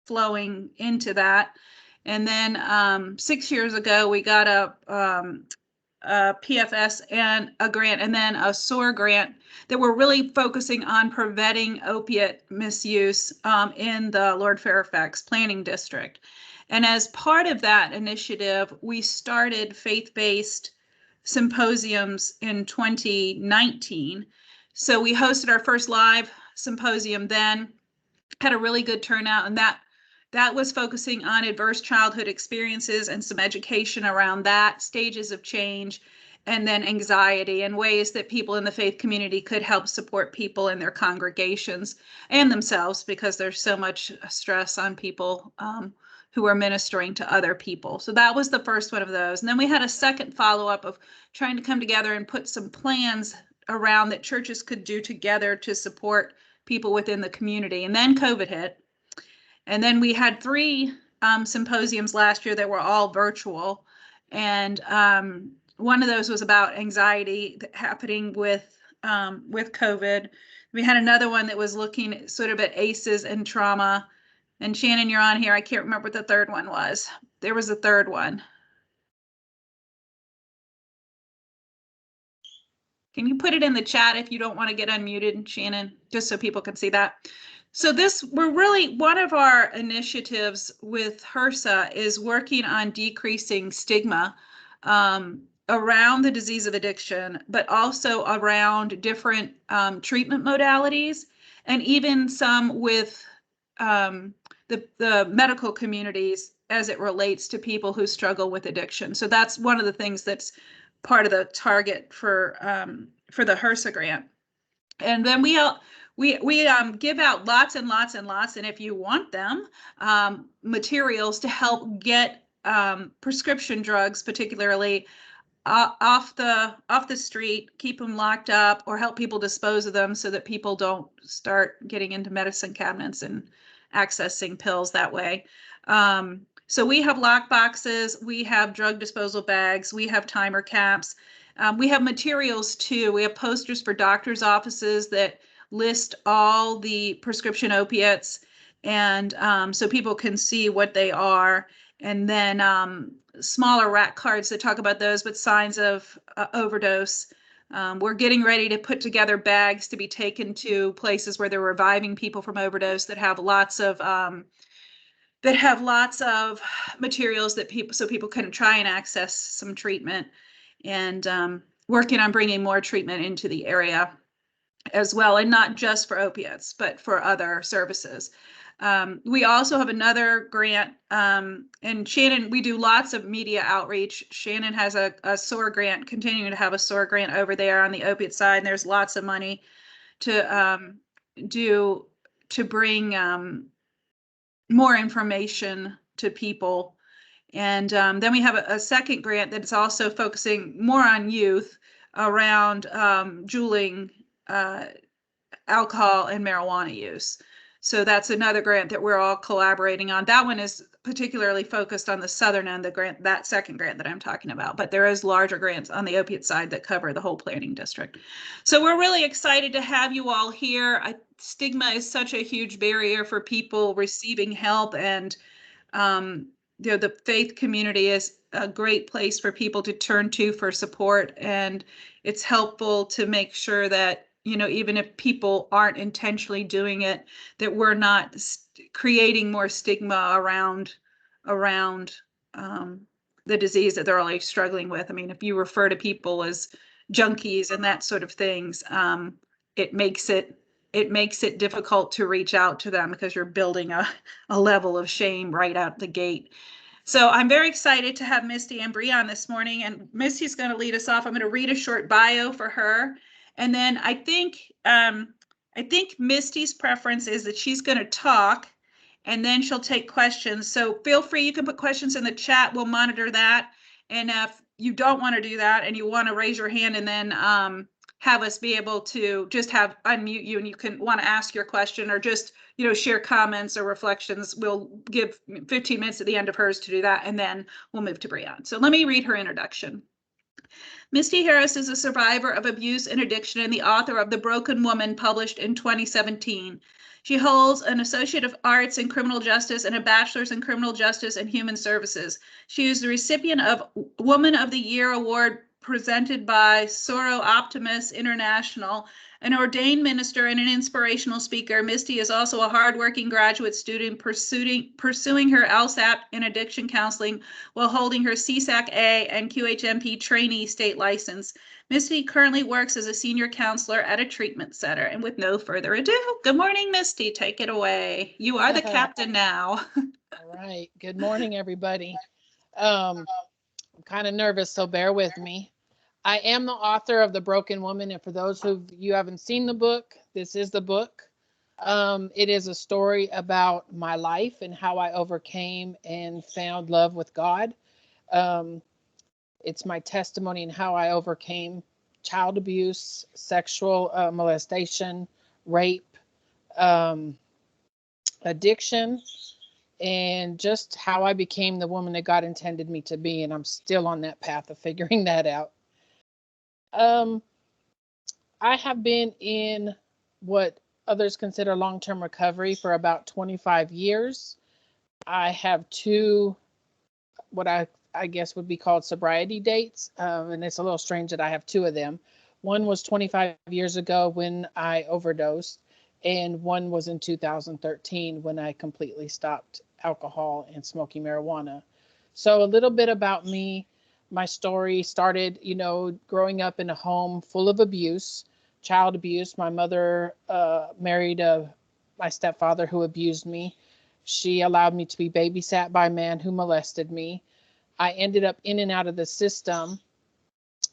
flowing into that. And then 6 years ago, we got a PFS and a grant, and then a SOAR grant that were really focusing on preventing opiate misuse in the Lord Fairfax Planning District. And as part of that initiative, we started faith-based symposiums in 2019. So we hosted our first live symposium then, had a really good turnout, and that was focusing on adverse childhood experiences and some education around that, stages of change, and then anxiety and ways that people in the faith community could help support people in their congregations and themselves, because there's so much stress on people who are ministering to other people. So that was the first one of those. And then we had a second follow-up of trying to come together and put some plans around that churches could do together to support people within the community. And then COVID hit. And then we had 3 symposiums last year that were all virtual. And one of those was about anxiety happening with COVID. We had another one that was looking sort of at ACEs and trauma. And Shannon, you're on here. I can't remember what the third one was. There was a third one. Can you put it in the chat if you don't want to get unmuted, Shannon, just so people can see that? So we're really, one of our initiatives with HRSA is working on decreasing stigma around the disease of addiction, but also around different treatment modalities, and even some with the medical communities as it relates to people who struggle with addiction. So that's one of the things that's part of the target for the HRSA grant. And then we give out lots and lots and lots, and if you want them, materials to help get prescription drugs, particularly off the street, keep them locked up, or help people dispose of them so that people don't start getting into medicine cabinets and accessing pills that way. So we have lock boxes, we have drug disposal bags, we have timer caps. We have materials too. We have posters for doctors' offices that list all the prescription opiates, and so people can see what they are. And then smaller rack cards that talk about those, but signs of overdose. We're getting ready to put together bags to be taken to places where they're reviving people from overdose that have lots of materials that people can try and access some treatment, and working on bringing more treatment into the area as well, and not just for opiates, but for other services. We also have another grant, and Shannon, we do lots of media outreach. Shannon has a SOAR grant, continuing to have a SOAR grant over there on the opiate side, and there's lots of money to bring more information to people. And then we have a second grant that's also focusing more on youth around juuling, alcohol and marijuana use. So that's another grant that we're all collaborating on. That one is particularly focused on the southern end, that second grant that I'm talking about, but there is larger grants on the opiate side that cover the whole planning district. So we're really excited to have you all here. Stigma is such a huge barrier for people receiving help, and the faith community is a great place for people to turn to for support, and it's helpful to make sure that, even if people aren't intentionally doing it, that we're not creating more stigma around the disease that they're already struggling with. I mean, if you refer to people as junkies and that sort of things, it makes it difficult to reach out to them, because you're building a level of shame right out the gate. So I'm very excited to have Misty and Bryon this morning, and Misty's going to lead us off. I'm going to read a short bio for her, and then I think Misty's preference is that she's going to talk, and then she'll take questions. So feel free, you can put questions in the chat. We'll monitor that. And if you don't want to do that and you want to raise your hand and then have us be able to just unmute you, and you can want to ask your question or just share comments or reflections, we'll give 15 minutes at the end of hers to do that, and then we'll move to Bryon. So let me read her introduction. Misty Harris is a survivor of abuse and addiction and the author of The Broken Woman, published in 2017. She holds an Associate of Arts in Criminal Justice and a Bachelor's in Criminal Justice and Human Services. She is the recipient of Woman of the Year Award presented by Soro Optimus International. An ordained minister and an inspirational speaker, Misty is also a hardworking graduate student pursuing her LSAT in addiction counseling while holding her CSAC-A and QHMP trainee state license. Misty currently works as a senior counselor at a treatment center. And with no further ado, good morning, Misty. Take it away. You are the captain now. All right. Good morning, everybody. I'm kind of nervous, so bear with me. I am the author of The Broken Woman, and for those who you haven't seen the book, this is the book. It is a story about my life and how I overcame and found love with God. It's my testimony and how I overcame child abuse, sexual molestation, rape, addiction, and just how I became the woman that God intended me to be. And I'm still on that path of figuring that out. I have been in what others consider long-term recovery for about 25 years. I have two, what I guess would be called sobriety dates. And it's a little strange that I have two of them. One was 25 years ago when I overdosed, and one was in 2013 when I completely stopped alcohol and smoking marijuana. So a little bit about me. My story started, growing up in a home full of abuse, child abuse. My mother married my stepfather who abused me. She allowed me to be babysat by a man who molested me. I ended up in and out of the system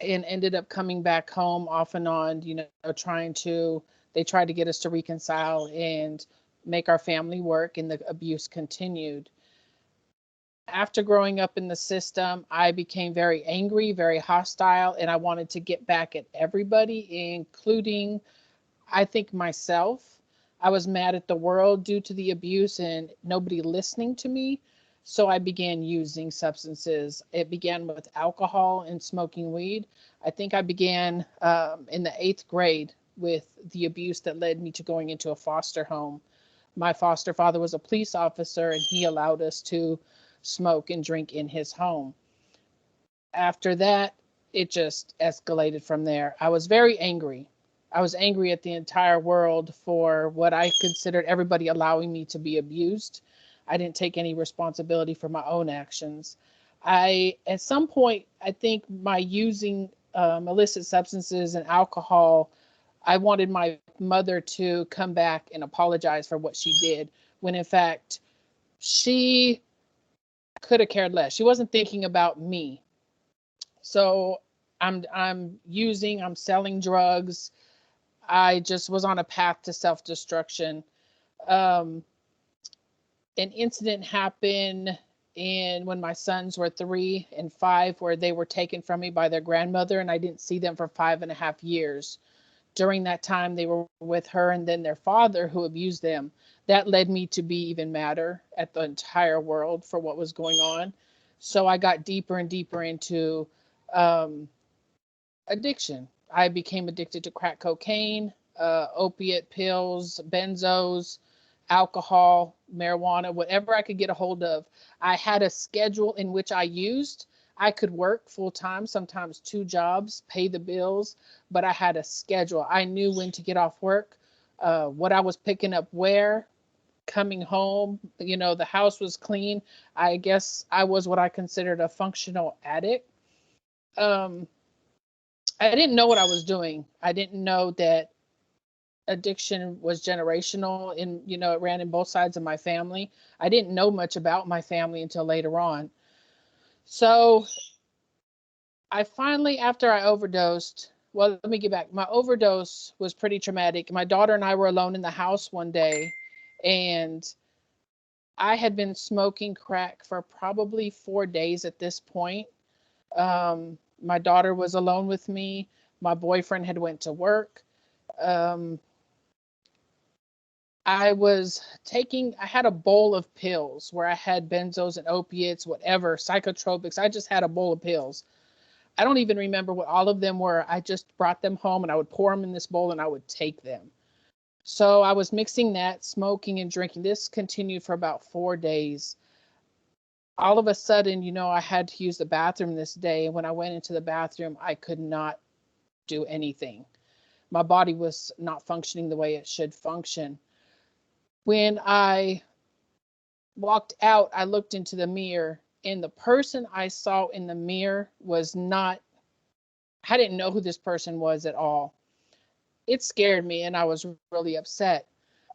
and ended up coming back home off and on, they tried to get us to reconcile and make our family work, and the abuse continued. After growing up in the system, I became very angry, very hostile, and I wanted to get back at everybody, including, I think, myself. I was mad at the world due to the abuse and nobody listening to me. So I began using substances. It began with alcohol and smoking weed. I think I began in the 8th grade with the abuse that led me to going into a foster home. My foster father was a police officer, and he allowed us to smoke and drink in his home. After that, it just escalated from there. I was very angry. I was angry at the entire world for what I considered everybody allowing me to be abused. I didn't take any responsibility for my own actions. At some point, I think my using illicit substances and alcohol, I wanted my mother to come back and apologize for what she did, when in fact, she could have cared less. She wasn't thinking about me. So I'm selling drugs. I just was on a path to self-destruction. An incident happened when my sons were 3 and 5, where they were taken from me by their grandmother, and I didn't see them for 5.5 years. During that time, they were with her and then their father, who abused them. That led me to be even madder at the entire world for what was going on. So I got deeper and deeper into addiction. I became addicted to crack cocaine, opiate pills, benzos, alcohol, marijuana, whatever I could get a hold of. I had a schedule in which I used. I could work full time, sometimes 2 jobs, pay the bills, but I had a schedule. I knew when to get off work, what I was picking up where, coming home, the house was clean. I guess I was what I considered a functional addict. I didn't know what I was doing. I didn't know that addiction was generational, and it ran in both sides of my family. I didn't know much about my family until later on. So I finally, after I overdosed, well, let me get back. My overdose was pretty traumatic. My daughter and I were alone in the house one day, and I had been smoking crack for probably 4 days at this point. My daughter was alone with me. My boyfriend had went to work. I had a bowl of pills where I had benzos and opiates, whatever, psychotropics. I just had a bowl of pills. I don't even remember what all of them were. I just brought them home and I would pour them in this bowl and I would take them. So I was mixing that, smoking and drinking. This continued for about 4 days. All of a sudden, I had to use the bathroom this day. And when I went into the bathroom, I could not do anything. My body was not functioning the way it should function. When I walked out, I looked into the mirror, and the person I saw in the mirror was not, I didn't know who this person was at all. It scared me, and I was really upset.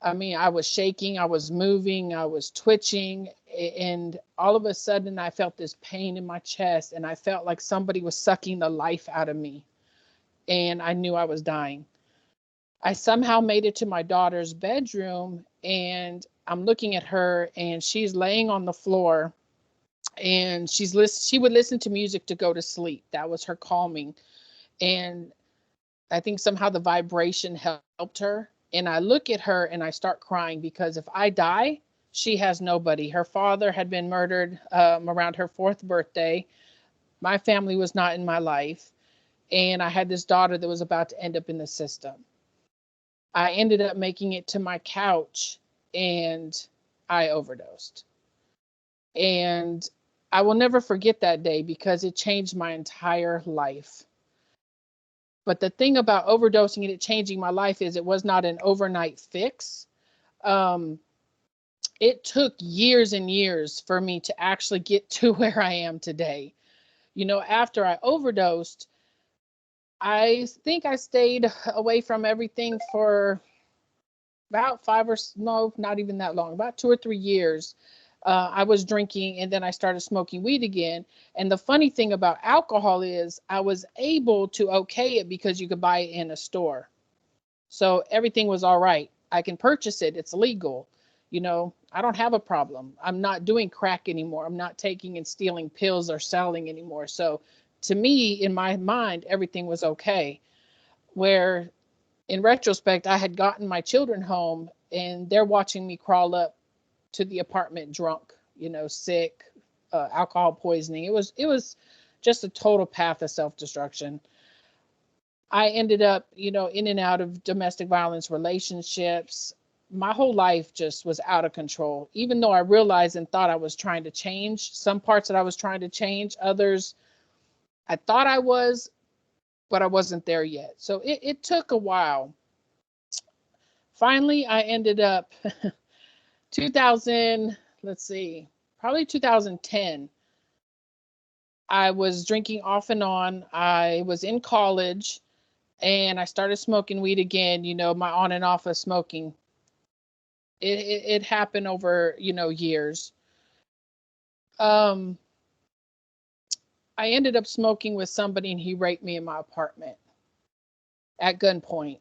I mean, I was shaking, I was moving, I was twitching, and all of a sudden I felt this pain in my chest, and I felt like somebody was sucking the life out of me, and I knew I was dying. I somehow made it to my daughter's bedroom, and I'm looking at her, and she's laying on the floor, and she would listen to music to go to sleep. That was her calming. And I think somehow the vibration helped her. And I look at her and I start crying, because if I die, she has nobody. Her father had been murdered around her 4th birthday. My family was not in my life. And I had this daughter that was about to end up in the system. I ended up making it to my couch and I overdosed. And I will never forget that day because it changed my entire life. But the thing about overdosing and it changing my life is it was not an overnight fix. It took years and years for me to actually get to where I am today. After I overdosed, I think I stayed away from everything for about no, not even that long, about 2 or 3 years. I was drinking and then I started smoking weed again. And the funny thing about alcohol is I was able to okay it because you could buy it in a store. So everything was all right. I can purchase it. It's legal. I don't have a problem. I'm not doing crack anymore. I'm not taking and stealing pills or selling anymore. So to me, in my mind, everything was okay. Where in retrospect, I had gotten my children home and they're watching me crawl up to the apartment drunk, sick, alcohol poisoning. It was just a total path of self-destruction. I ended up, in and out of domestic violence relationships. My whole life just was out of control, even though I realized and thought I was trying to change some parts that I was trying to change. Others I thought I was, but I wasn't there yet. So it took a while. Finally, I ended up 2000, let's see, probably 2010. I was drinking off and on. I was in college and I started smoking weed again, my on and off of smoking. It happened over, years. I ended up smoking with somebody and he raped me in my apartment at gunpoint.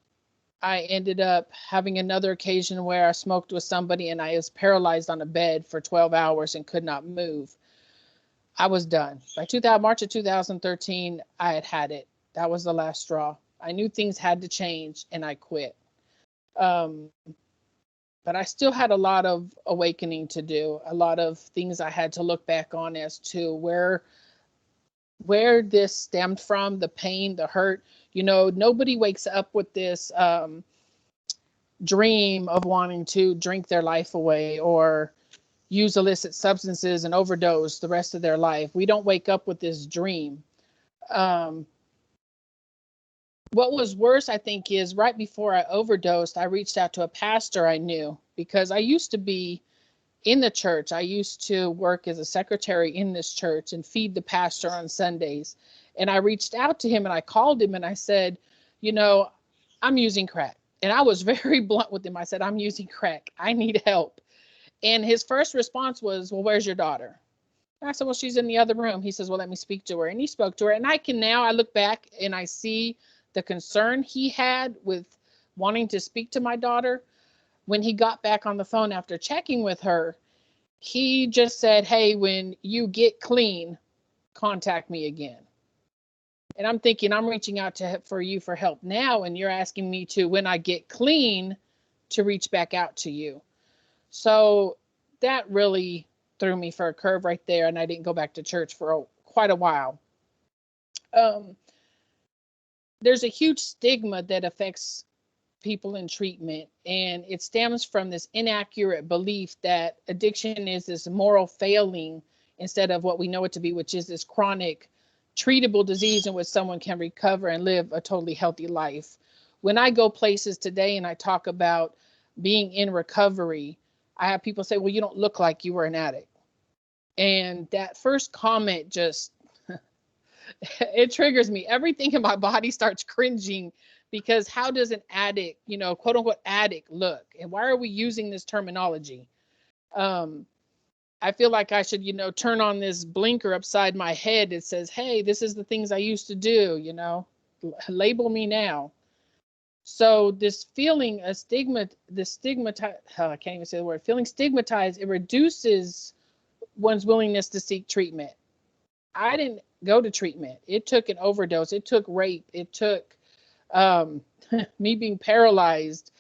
I ended up having another occasion where I smoked with somebody and I was paralyzed on a bed for 12 hours and could not move. I was done. By March of 2013, I had it. That was the last straw. I knew things had to change and I quit. But I still had a lot of awakening to do, a lot of things I had to look back on as to where this stemmed from, the pain, the hurt. Nobody wakes up with this dream of wanting to drink their life away or use illicit substances and overdose the rest of their life. We don't wake up with this dream. What was worse, I think, is right before I overdosed, I reached out to a pastor I knew because I used to be in the church. I used to work as a secretary in this church and feed the pastor on Sundays. And I reached out to him and I called him and I said, I'm using crack. And I was very blunt with him. I said, I'm using crack. I need help. And his first response was, well, where's your daughter? And I said, well, she's in the other room. He says, well, let me speak to her. And he spoke to her. And I look back and I see the concern he had with wanting to speak to my daughter. When he got back on the phone after checking with her, he just said, hey, when you get clean, contact me again. And I'm thinking, I'm reaching out for you for help now. And you're asking me to, when I get clean, to reach back out to you. So that really threw me for a curve right there. And I didn't go back to church for quite a while. Um, there's a huge stigma that affects people in treatment, and it stems from this inaccurate belief that addiction is this moral failing instead of what we know it to be, which is this chronic treatable disease in which someone can recover and live a totally healthy life. When I go places today and I talk about being in recovery, I have people say, well, you don't look like you were an addict. And that first comment just it triggers me. Everything in my body starts cringing, because how does an addict, quote unquote addict look? And why are we using this terminology? Um, I feel like I should, turn on this blinker upside my head that says, hey, this is the things I used to do, label me now. So this feeling a stigma, the stigmatized, I can't even say the word, feeling stigmatized, it reduces one's willingness to seek treatment. I didn't go to treatment. It took an overdose. It took rape. It took um, me being paralyzed.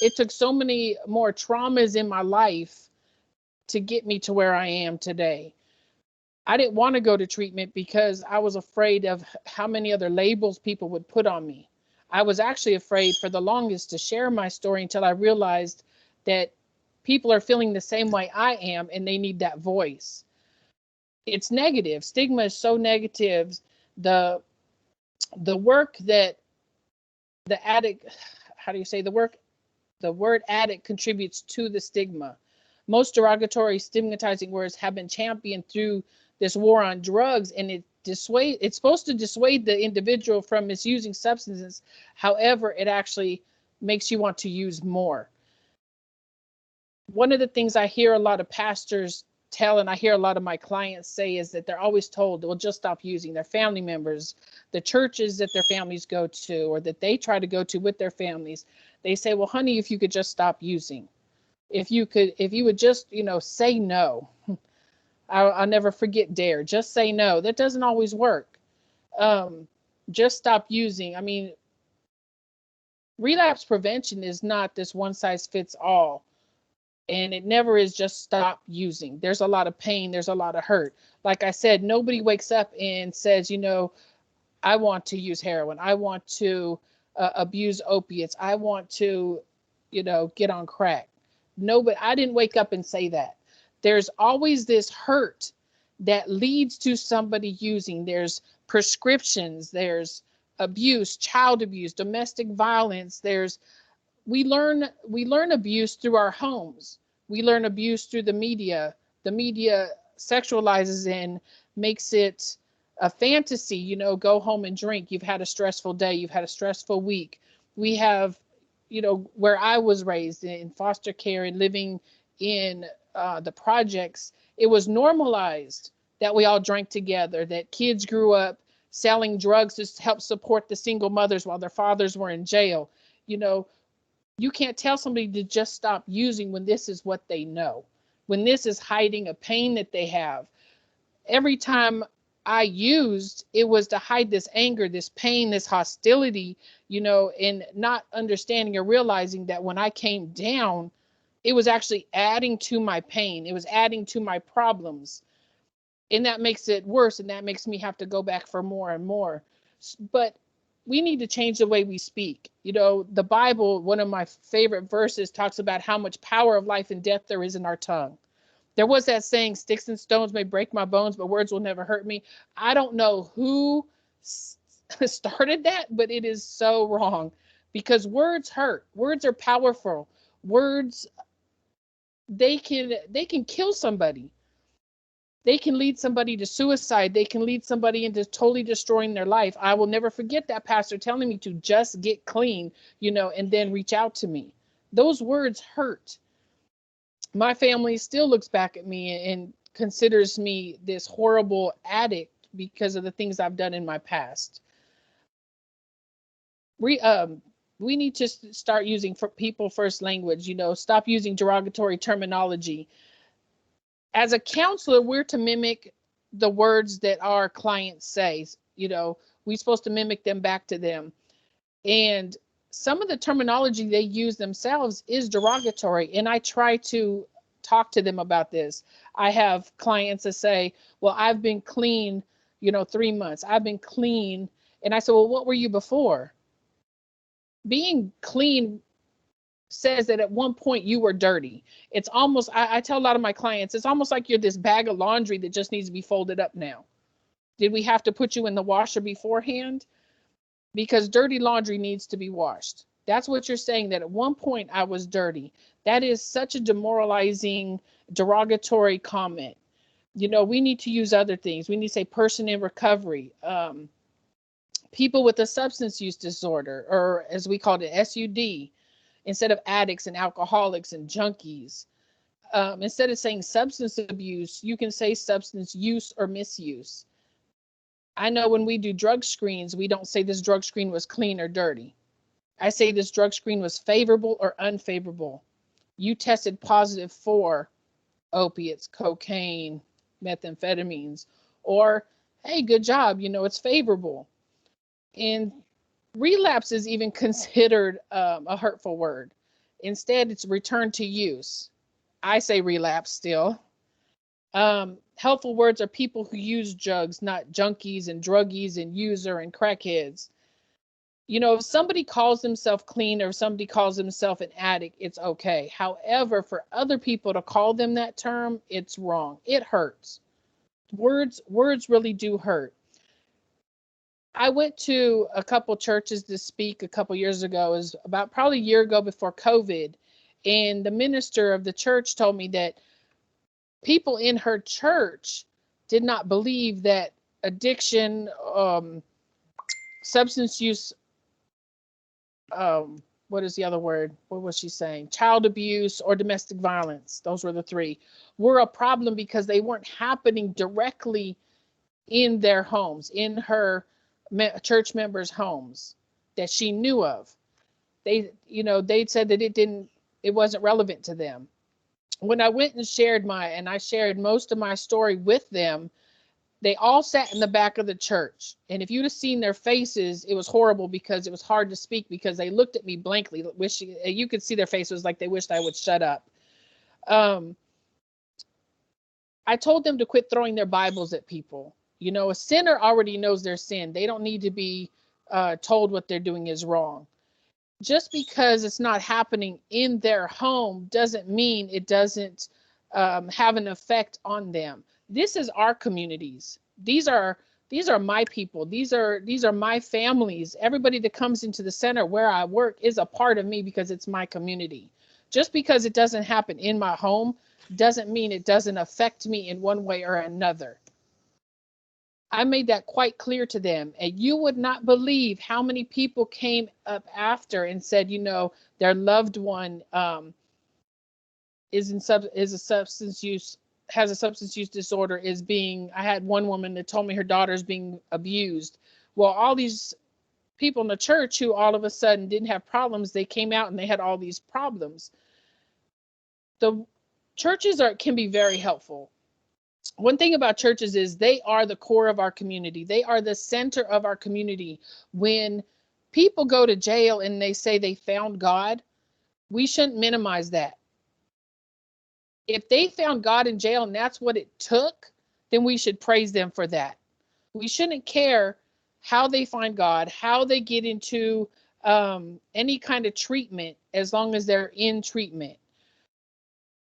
It took so many more traumas in my life to get me to where I am today. I didn't want to go to treatment because I was afraid of how many other labels people would put on me. I was actually afraid for the longest to share my story until I realized that people are feeling the same way I am and they need that voice. It's negative. Stigma is so negative. The the work that the addict, how do you say the word addict contributes to the stigma. Most derogatory stigmatizing words have been championed through this war on drugs, and it's supposed to dissuade the individual from misusing substances. However, it actually makes you want to use more. One of the things I hear a lot of pastors tell, and I hear a lot of my clients say, is that they're always told, well, just stop using. Their family members, the churches that their families go to, or that they try to go to with their families, they say, well, honey, if you could just stop using, if you would just, say no. I'll never forget dare, just say no. That doesn't always work. Um, just stop using. I mean, relapse prevention is not this one size fits all. And it never is just stop using. There's a lot of pain. There's a lot of hurt. Like I said, nobody wakes up and says, I want to use heroin. I want to abuse opiates. I want to, get on crack. Nobody, I didn't wake up and say that. There's always this hurt that leads to somebody using. There's prescriptions, there's abuse, child abuse, domestic violence. We learn abuse through our homes. We learn abuse through the media. The media sexualizes and makes it a fantasy, go home and drink. You've had a stressful day. You've had a stressful week. We have, where I was raised in foster care and living in the projects, it was normalized that we all drank together, that kids grew up selling drugs to help support the single mothers while their fathers were in jail. You know, you can't tell somebody to just stop using when this is what they know, when this is hiding a pain that they have. Every time I used, it was to hide this anger, this pain, this hostility, and not understanding or realizing that when I came down, it was actually adding to my pain. It was adding to my problems. And that makes it worse. And that makes me have to go back for more and more. But we need to change the way we speak. The Bible, one of my favorite verses, talks about how much power of life and death there is in our tongue. There was that saying, sticks and stones may break my bones, but words will never hurt me. I don't know who started that, but it is so wrong, because words hurt. Words are powerful. Words, they can kill somebody. They can lead somebody to suicide. They can lead somebody into totally destroying their life. I will never forget that pastor telling me to just get clean, and then reach out to me. Those words hurt. My family still looks back at me and considers me this horrible addict because of the things I've done in my past. We need to start using for people first language, stop using derogatory terminology. As a counselor, we're to mimic the words that our clients say. We're supposed to mimic them back to them. And some of the terminology they use themselves is derogatory. And I try to talk to them about this. I have clients that say, well, I've been clean 3 months. I've been clean. And I said, well, what were you before? Being clean says that at one point you were dirty. It's almost, I tell a lot of my clients, it's almost like you're this bag of laundry that just needs to be folded up now. Did we have to put you in the washer beforehand? Because dirty laundry needs to be washed. That's what you're saying, that at one point I was dirty. That is such a demoralizing, derogatory comment. We need to use other things. We need to say person in recovery, people with a substance use disorder, or as we call it, SUD, instead of addicts and alcoholics and junkies. Instead of saying substance abuse, you can say substance use or misuse. I know when we do drug screens, we don't say this drug screen was clean or dirty. I say this drug screen was favorable or unfavorable. You tested positive for opiates, cocaine, methamphetamines, or, hey, good job, it's favorable. And relapse is even considered a hurtful word. Instead, it's return to use. I say relapse still. Helpful words are people who use drugs, not junkies and druggies and user and crackheads. If somebody calls themselves clean or if somebody calls themselves an addict, it's okay. However, for other people to call them that term, it's wrong. It hurts. Words really do hurt. I went to a couple churches to speak a couple years ago. It was about probably a year ago before COVID. And the minister of the church told me that people in her church did not believe that addiction, substance use, what is the other word? What was she saying? Child abuse or domestic violence. Those were the three. Were a problem because they weren't happening directly in their homes, in her church members' homes that she knew of. They said that it wasn't relevant to them. When I went and I shared most of my story with them, they all sat in the back of the church. And if you'd have seen their faces, it was horrible because it was hard to speak because they looked at me blankly. You could see their faces like they wished I would shut up. I told them to quit throwing their Bibles at people. A sinner already knows their sin. They don't need to be told what they're doing is wrong. Just because it's not happening in their home doesn't mean it doesn't have an effect on them. This is our communities. These are my people. These are my families. Everybody that comes into the center where I work is a part of me because it's my community. Just because it doesn't happen in my home doesn't mean it doesn't affect me in one way or another. I made that quite clear to them. And you would not believe how many people came up after and said, their loved one has a substance use disorder, I had one woman that told me her daughter's being abused. Well, all these people in the church who all of a sudden didn't have problems, they came out and they had all these problems. The churches can be very helpful. One thing about churches is they are the core of our community. They are the center of our community. When people go to jail and they say they found God, we shouldn't minimize that. If they found God in jail and that's what it took, then we should praise them for that. We shouldn't care how they find God, how they get into any kind of treatment, as long as they're in treatment.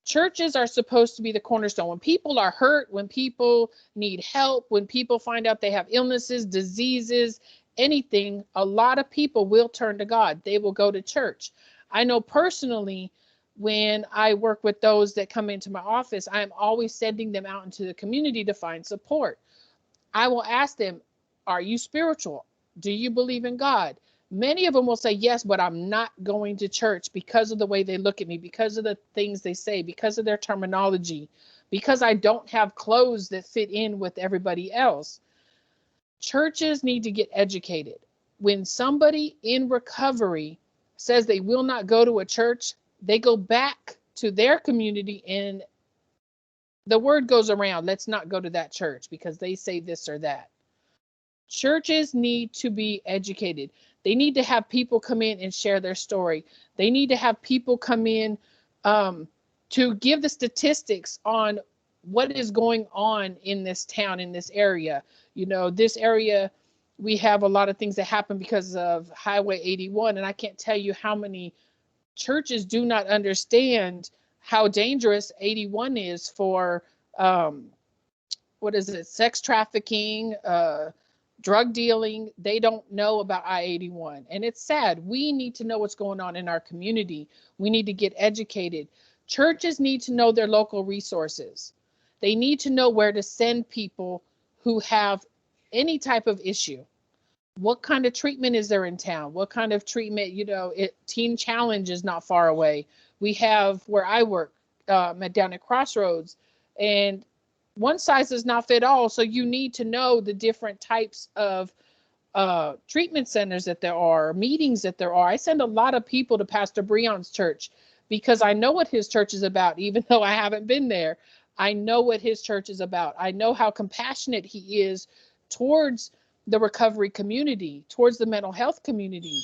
Churches are supposed to be the cornerstone. When people are hurt, when people need help, when people find out they have illnesses, diseases, anything, a lot of people will turn to God. They will go to church. I know personally, when I work with those that come into my office, I am always sending them out into the community to find support. I will ask them, are you spiritual? Do you believe in God? Many of them will say yes, but I'm not going to church because of the way they look at me, because of the things they say, because of their terminology, because I don't have clothes that fit in with everybody else. Churches need to get educated. When somebody in recovery says they will not go to a church, they go back to their community and the word goes around, let's not go to that church because they say this or that. Churches need to be educated. They need to have people come in and share their story. They need to have people come in to give the statistics on what is going on in this town, in this area. This area, we have a lot of things that happen because of Highway 81. And I can't tell you how many churches do not understand how dangerous 81 is for, what is it, sex trafficking, drug dealing. They don't know about I-81. And it's sad. We need to know what's going on in our community. We need to get educated. Churches need to know their local resources. They need to know where to send people who have any type of issue. What kind of treatment is there in town? What kind of treatment, Teen Challenge is not far away. We have where I work, down at Crossroads, and one size does not fit all. So you need to know the different types of treatment centers that there are, meetings that there are. I send a lot of people to Pastor Bryon's church because I know what his church is about, even though I haven't been there. I know what his church is about. I know how compassionate he is towards the recovery community, towards the mental health community.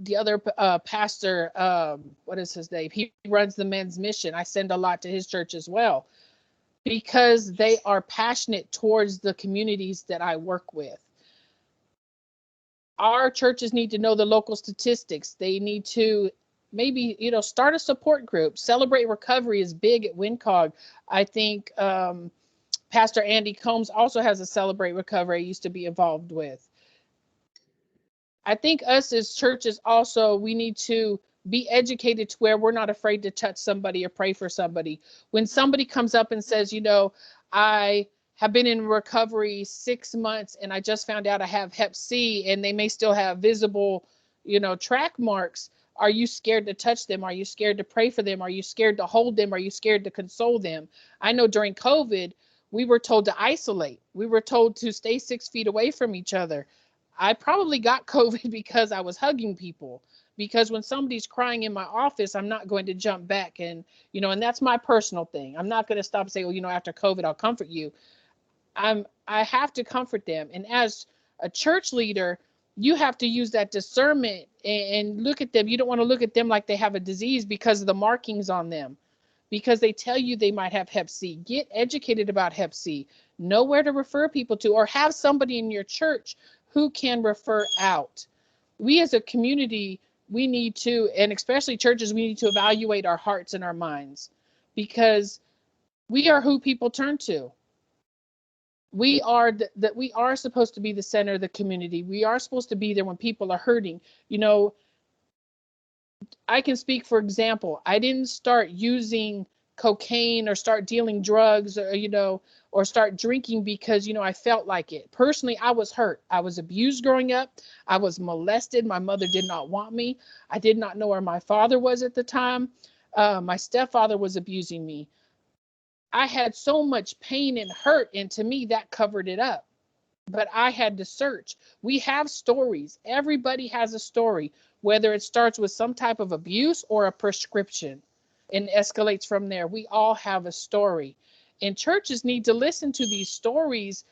The other pastor, what is his name? He runs the men's mission. I send a lot to his church as well because they are passionate towards the communities that I work with. Our churches need to know the local statistics. They need to maybe, start a support group. Celebrate Recovery is big at WinCog. I think Pastor Andy Combs also has a Celebrate Recovery I used to be involved with. I think us as churches also, we need to be educated to where we're not afraid to touch somebody or pray for somebody. When somebody comes up and says, I have been in recovery 6 months and I just found out I have Hep C, and they may still have visible, track marks. Are you scared to touch them? Are you scared to pray for them? Are you scared to hold them? Are you scared to console them? I know during COVID, we were told to isolate. We were told to stay 6 feet away from each other. I probably got COVID because I was hugging people. Because when somebody's crying in my office, I'm not going to jump back and that's my personal thing. I'm not going to stop and say, after COVID, I'll comfort you. I have to comfort them. And as a church leader, you have to use that discernment and look at them. You don't want to look at them like they have a disease because of the markings on them, because they tell you they might have Hep C. Get educated about Hep C. Know where to refer people to, or have somebody in your church who can refer out. We as a community, we need to, and especially churches, we need to evaluate our hearts and our minds, because we are who people turn to. We are that we are supposed to be the center of the community. We are supposed to be there when people are hurting. I can speak, for example, I didn't start using cocaine or start dealing drugs or start drinking because, I felt like it. Personally, I was hurt. I was abused growing up. I was molested. My mother did not want me. I did not know where my father was at the time. My stepfather was abusing me. I had so much pain and hurt, and to me, that covered it up. But I had to search. We have stories. Everybody has a story, whether it starts with some type of abuse or a prescription and escalates from there. We all have a story. And churches need to listen to these stories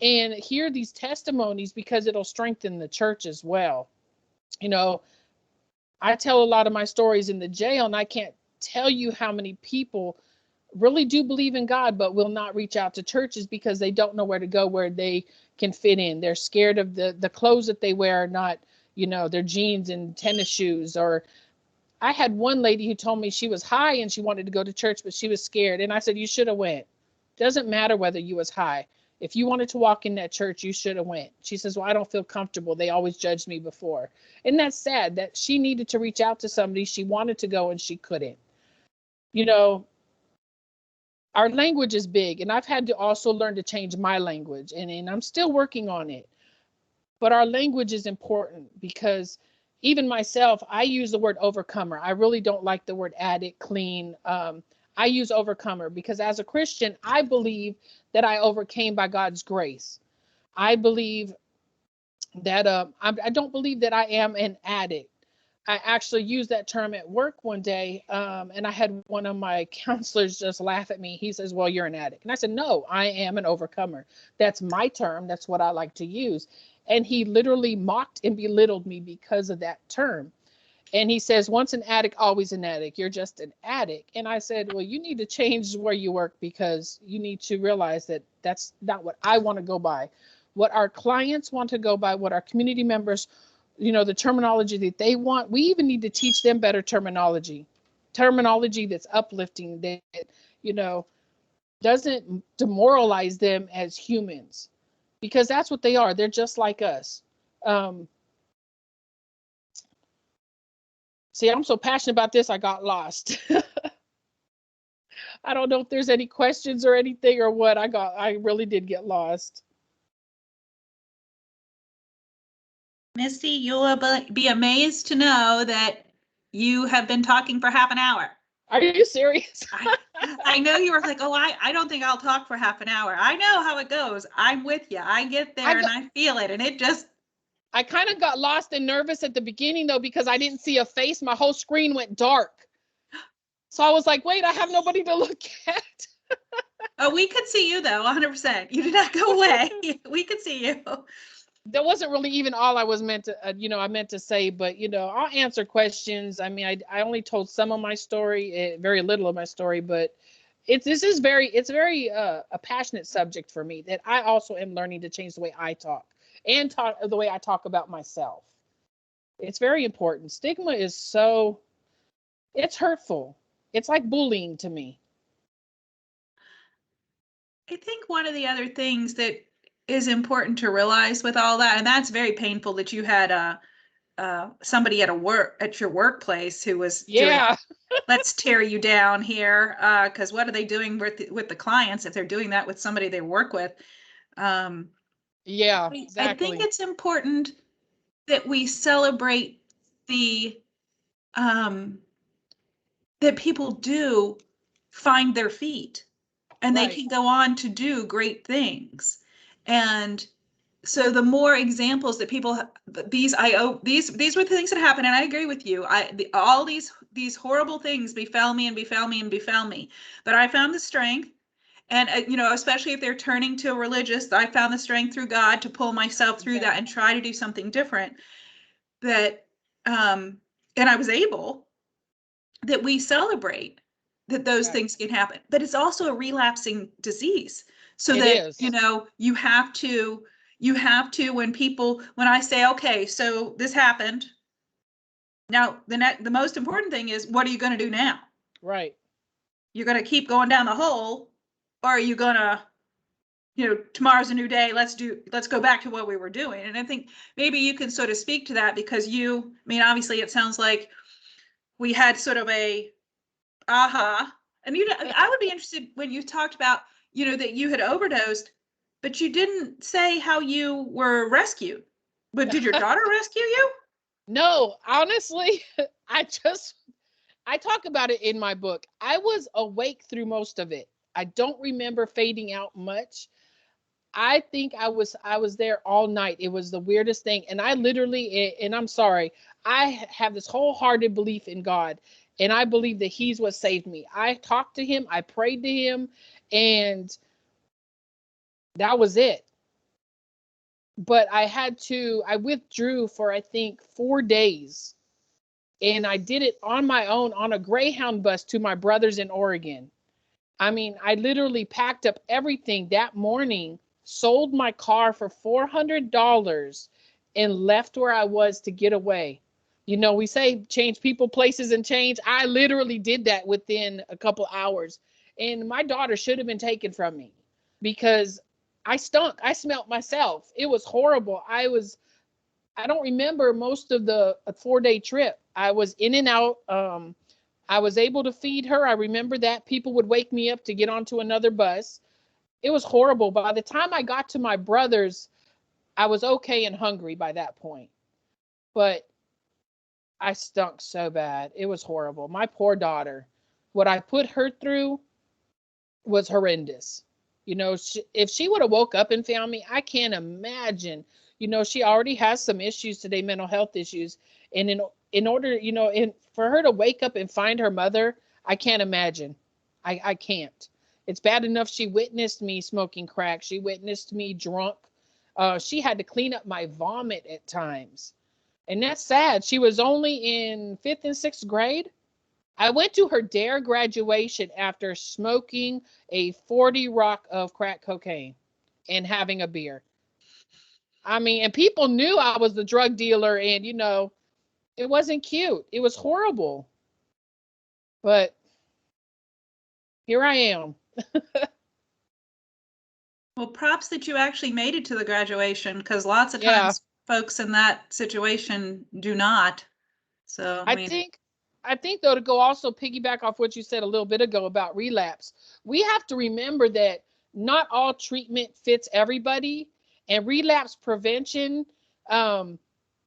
and hear these testimonies because it'll strengthen the church as well. I tell a lot of my stories in the jail, and I can't tell you how many people really do believe in God, but will not reach out to churches because they don't know where to go, where they can fit in. They're scared of the clothes that they wear are not, their jeans and tennis shoes. Or I had one lady who told me she was high and she wanted to go to church, but she was scared. And I said, you should have went. Doesn't matter whether you was high. If you wanted to walk in that church, you should have went. She says, well, I don't feel comfortable. They always judged me before. And that's sad that she needed to reach out to somebody. She wanted to go and she couldn't. Our language is big, and I've had to also learn to change my language, and I'm still working on it. But our language is important because even myself, I use the word overcomer. I really don't like the word addict, clean. I use overcomer because as a Christian, I believe that I overcame by God's grace. I believe that I don't believe that I am an addict. I actually used that term at work one day, and I had one of my counselors just laugh at me. He says, well, you're an addict. And I said, no, I am an overcomer. That's my term. That's what I like to use. And he literally mocked and belittled me because of that term. And he says, once an addict, always an addict. You're just an addict. And I said, well, you need to change where you work, because you need to realize that that's not what I want to go by. What our clients want to go by, what our community members, the terminology that they want, we even need to teach them better terminology that's uplifting, that, doesn't demoralize them as humans, because that's what they are. They're just like us. See, I'm so passionate about this, I got lost. I don't know if there's any questions or anything or what. I really did get lost. Misty, you'll be amazed to know that you have been talking for half an hour. Are you serious? I know you were like, oh, I don't think I'll talk for half an hour. I know how it goes. I'm with you. I get there and I feel it. And it just. I kind of got lost and nervous at the beginning, though, because I didn't see a face. My whole screen went dark. So I was like, wait, I have nobody to look at. Oh, we could see you, though, 100%. You did not go away. We could see you. That wasn't really even all I was meant to, I meant to say, but, I'll answer questions. I mean, I only told some of my story, very little of my story, but it's very a passionate subject for me, that I also am learning to change the way I talk and talk the way I talk about myself. It's very important. Stigma is it's hurtful. It's like bullying to me. I think one of the other things that is important to realize with all that, and that's very painful, that you had somebody at your workplace who was doing, let's tear you down here, because what are they doing with the clients if they're doing that with somebody they work with? Yeah, exactly. I think it's important that we celebrate that people do find their feet, and they can go on to do great things. And so the more examples that people, these were the things that happened, and I agree with you. All these horrible things befell me and befell me and befell me, but I found the strength. And especially if they're turning to a religious, I found the strength through God to pull myself through that and try to do something different. That, and I was able. That we celebrate that those things can happen, but it's also a relapsing disease. So you have to, when I say, okay, so this happened. Now, the most important thing is, what are you going to do now? Right. You're going to keep going down the hole, or are you going to, tomorrow's a new day. Let's go back to what we were doing. And I think maybe you can sort of speak to that, because obviously it sounds like we had sort of a aha. And I would be interested when you talked about, that you had overdosed, but you didn't say how you were rescued. But did your daughter rescue you? No, honestly, I talk about it in my book. I was awake through most of it. I don't remember fading out much. I think I was there all night. It was the weirdest thing. And I literally, and I'm sorry, I have this wholehearted belief in God. And I believe that he's what saved me. I talked to him, I prayed to him, and that was it. But I withdrew for, I think, 4 days. And I did it on my own on a Greyhound bus to my brother's in Oregon. I mean, I literally packed up everything that morning, sold my car for $400, and left where I was to get away. We say change people, places, and change. I literally did that within a couple hours. And my daughter should have been taken from me, because I stunk. I smelled myself. It was horrible. I don't remember most of the 4-day trip. I was in and out. I was able to feed her. I remember that people would wake me up to get onto another bus. It was horrible. By the time I got to my brother's, I was okay and hungry by that point. But I stunk so bad. It was horrible. My poor daughter, what I put her through was horrendous. If she would have woke up and found me, I can't imagine. She already has some issues today, mental health issues. And in order, for her to wake up and find her mother, I can't imagine. I can't. It's bad enough she witnessed me smoking crack. She witnessed me drunk. She had to clean up my vomit at times. And that's sad. She was only in 5th and 6th grade. I went to her DARE graduation after smoking a 40 rock of crack cocaine and having a beer. I mean, and people knew I was the drug dealer, and it wasn't cute. It was horrible. But here I am. Well, props that you actually made it to the graduation, because lots of Yeah. times folks in that situation do not. So, I I mean, think though, to go also piggyback off what you said a little bit ago about relapse, we have to remember that not all treatment fits everybody, and relapse prevention,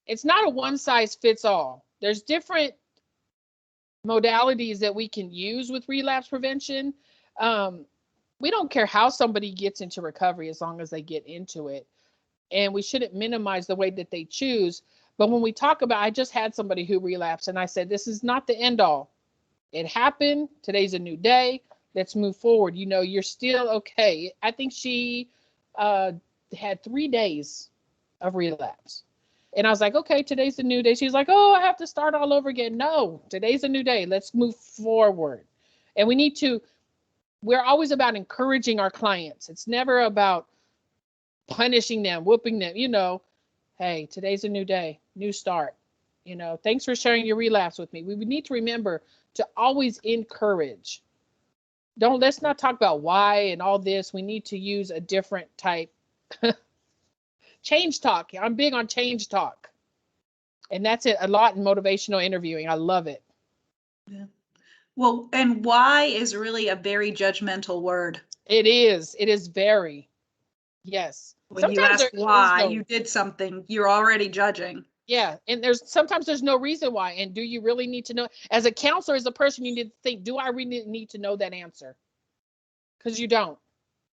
it's not a one size fits all. There's different modalities that we can use with relapse prevention. We don't care how somebody gets into recovery as long as they get into it, and we shouldn't minimize the way that they choose. But when we talk about, I just had somebody who relapsed, and I said, this is not the end all. It happened. Today's a new day. Let's move forward. You're still okay. I think she had 3 days of relapse. And I was like, okay, today's a new day. She's like, oh, I have to start all over again. No, today's a new day. Let's move forward. And we're always about encouraging our clients. It's never about punishing them, whooping them. Hey, today's a new day, new start. Thanks for sharing your relapse with me. We need to remember to always encourage. Let's not talk about why and all this. We need to use a different type. Change talk. I'm big on change talk. And that's it a lot in motivational interviewing. I love it. yeah. Well, and why is really a very judgmental word. It is. It is very. Yes. When you ask why you did something, you're already judging. Yeah. And sometimes there's no reason why. And do you really need to know? As a counselor, as a person, you need to think, do I really need to know that answer? Because you don't.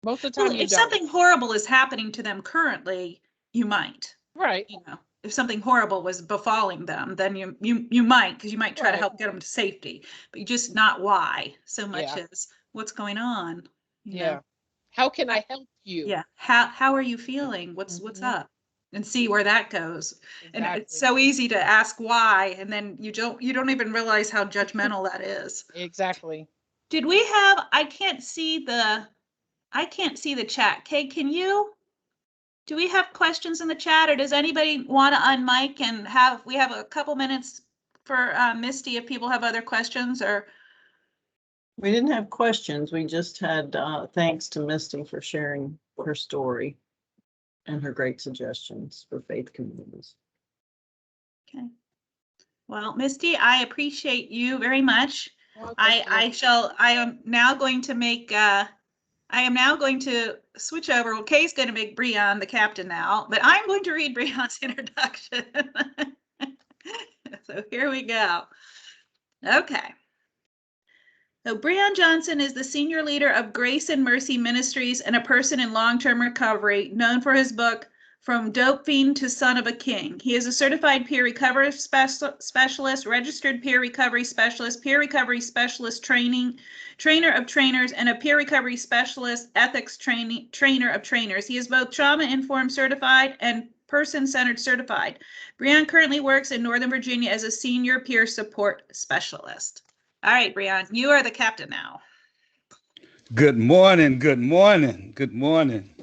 Most of the time, if something horrible is happening to them currently, you might. Right. If something horrible was befalling them, then you might, because you might try to help get them to safety, but you just not why so much as what's going on. You know? How can I help you? Yeah. How are you feeling? What's up? And see where that goes. Exactly. And it's so easy to ask why, and then you don't even realize how judgmental that is. Exactly. Did we have? I can't see the chat. Kay, can you? Do we have questions in the chat, or does anybody want to unmic and we have a couple minutes for Misty if people have other questions? Or we didn't have questions. We just had thanks to Misty for sharing her story and her great suggestions for faith communities. Okay. Well, Misty, I appreciate you very much. Well, I am now going to switch over. Well, Kay's going to make Bryon the captain now, but I'm going to read Bryon's introduction. So here we go. Okay. So Bryon Johnson is the senior leader of Grace and Mercy Ministries and a person in long-term recovery, known for his book, From Dope Fiend to Son of a King. He is a certified peer recovery specialist, registered peer recovery specialist trainer of trainers, and a peer recovery specialist, ethics trainer of trainers. He is both trauma-informed certified and person-centered certified. Bryon currently works in Northern Virginia as a senior peer support specialist. All right, Bryon, you are the captain now. Good morning. Good morning. Good morning.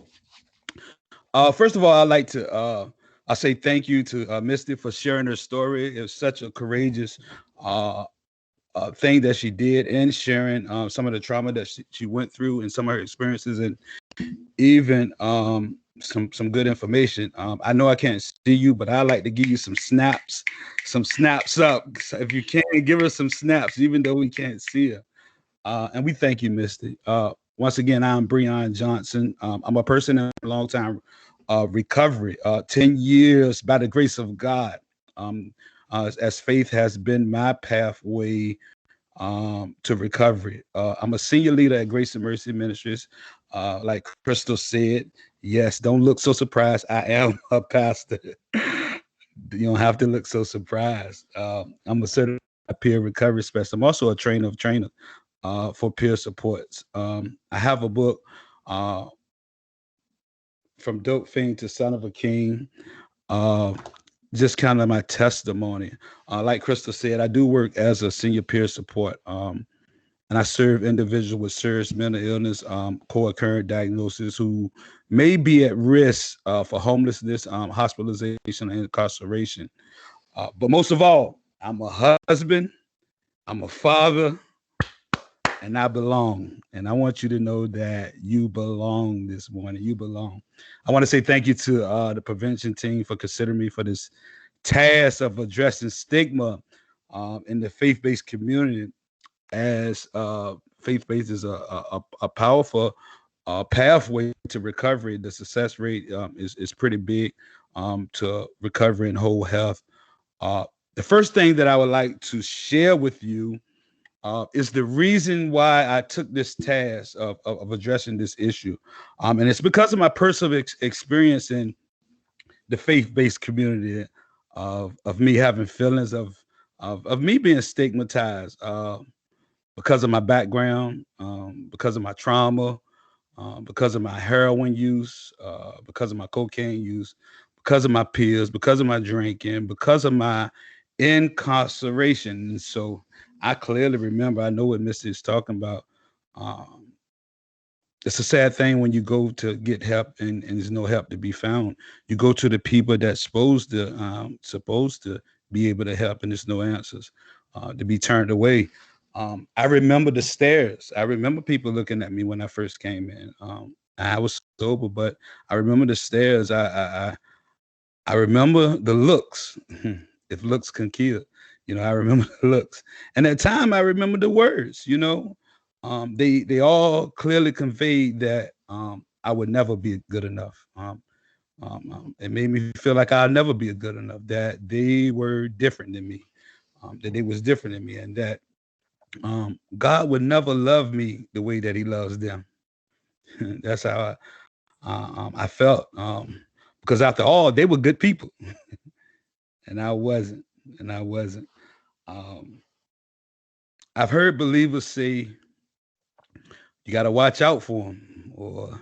First of all, I'd like to I say thank you to Misty for sharing her story. It was such a courageous thing that she did, and sharing some of the trauma that she went through and some of her experiences, and even some good information. I know I can't see you, but I like to give you some snaps up. So if you can, give her some snaps, even though we can't see her. And we thank you, Misty. Once again, I'm Bryon Johnson. I'm a person in a long time recovery, 10 years by the grace of God. As faith has been my pathway to recovery. I'm a senior leader at Grace and Mercy Ministries. Like Crystal said, yes, don't look so surprised. I am a pastor. You don't have to look so surprised. I'm a certified peer recovery specialist. I'm also a trainer of trainers for peer supports. I have a book, From Dope Fiend to Son of a King. just kind of my testimony. Like Crystal said, I do work as a senior peer support, and I serve individuals with serious mental illness, co-occurring diagnosis who may be at risk for homelessness, hospitalization, and incarceration. But most of all, I'm a husband, I'm a father, and I belong. And I want you to know that you belong this morning. You belong. I want to say thank you to the prevention team for considering me for this task of addressing stigma in the faith-based community, as faith-based is a powerful pathway to recovery. The success rate is pretty big to recovery and whole health. The first thing that I would like to share with you is the reason why I took this task of addressing this issue. And it's because of my personal experience in the faith-based community of me having feelings of me being stigmatized because of my background, because of my trauma, because of my heroin use, because of my cocaine use, because of my peers, because of my drinking, because of my incarceration. And so I clearly remember, I know what Misty is talking about. Um, it's a sad thing when you go to get help and there's no help to be found. You go to the people that's supposed to be able to help, and there's no answers, to be turned away. I remember the stares. I remember people looking at me when I first came in. I was sober, but I remember the stares. I remember the looks. If looks can kill, I remember the looks. And at time, I remember the words. They all clearly conveyed that I would never be good enough. It made me feel like I'll never be good enough. That they were different than me. That they was different than me, and that God would never love me the way that He loves them. That's how I felt. Because after all, they were good people, and I wasn't. And I wasn't. I've heard believers say, "You got to watch out for them," or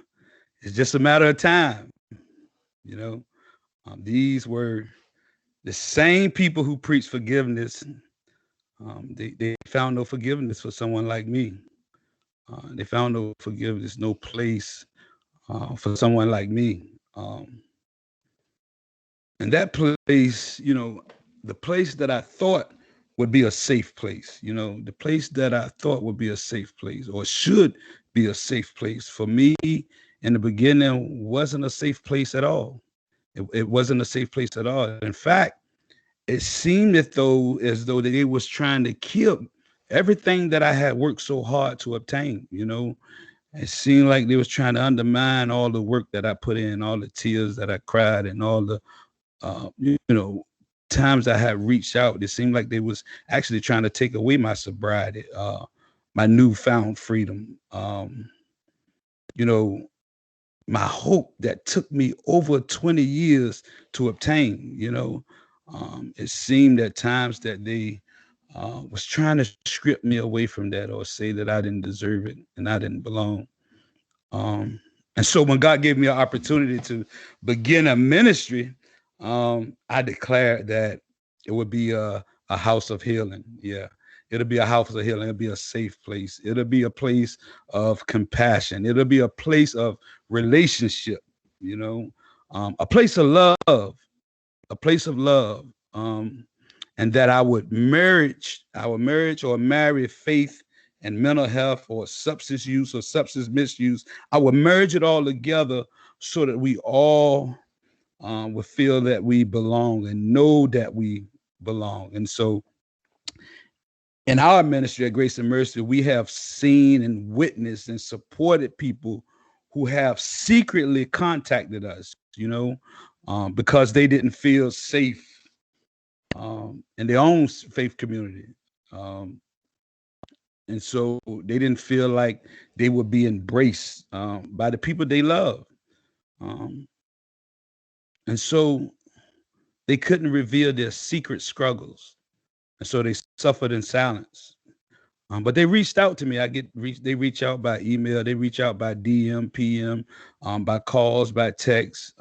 "It's just a matter of time." These were the same people who preach forgiveness. They found no forgiveness for someone like me. They found no forgiveness, no place for someone like me. And that place, the place that I thought would be a safe place, the place that I thought would be a safe place or should be a safe place for me in the beginning wasn't a safe place at all. It wasn't a safe place at all. In fact, it seemed as though they was trying to kill everything that I had worked so hard to obtain. It seemed like they was trying to undermine all the work that I put in, all the tears that I cried, and all the you know times I had reached out. It seemed like they was actually trying to take away my sobriety, my newfound freedom. You know, my hope that took me over 20 years to obtain. It seemed at times that they was trying to strip me away from that or say that I didn't deserve it and I didn't belong. And so when God gave me an opportunity to begin a ministry, I declared that it would be a house of healing. Yeah, it'll be a house of healing. It'll be a safe place. It'll be a place of compassion. It'll be a place of relationship, a place of love, a place of love. And that I would marriage or marry faith and mental health or substance use or substance misuse. I would merge it all together so that we all would feel that we belong and know that we belong. And so in our ministry at Grace and Mercy, we have seen and witnessed and supported people who have secretly contacted us, because they didn't feel safe in their own faith community. And so they didn't feel like they would be embraced by the people they love. And so they couldn't reveal their secret struggles. And so they suffered in silence. But they reached out to me. They reach out by email. They reach out by DM, PM, by calls, by text.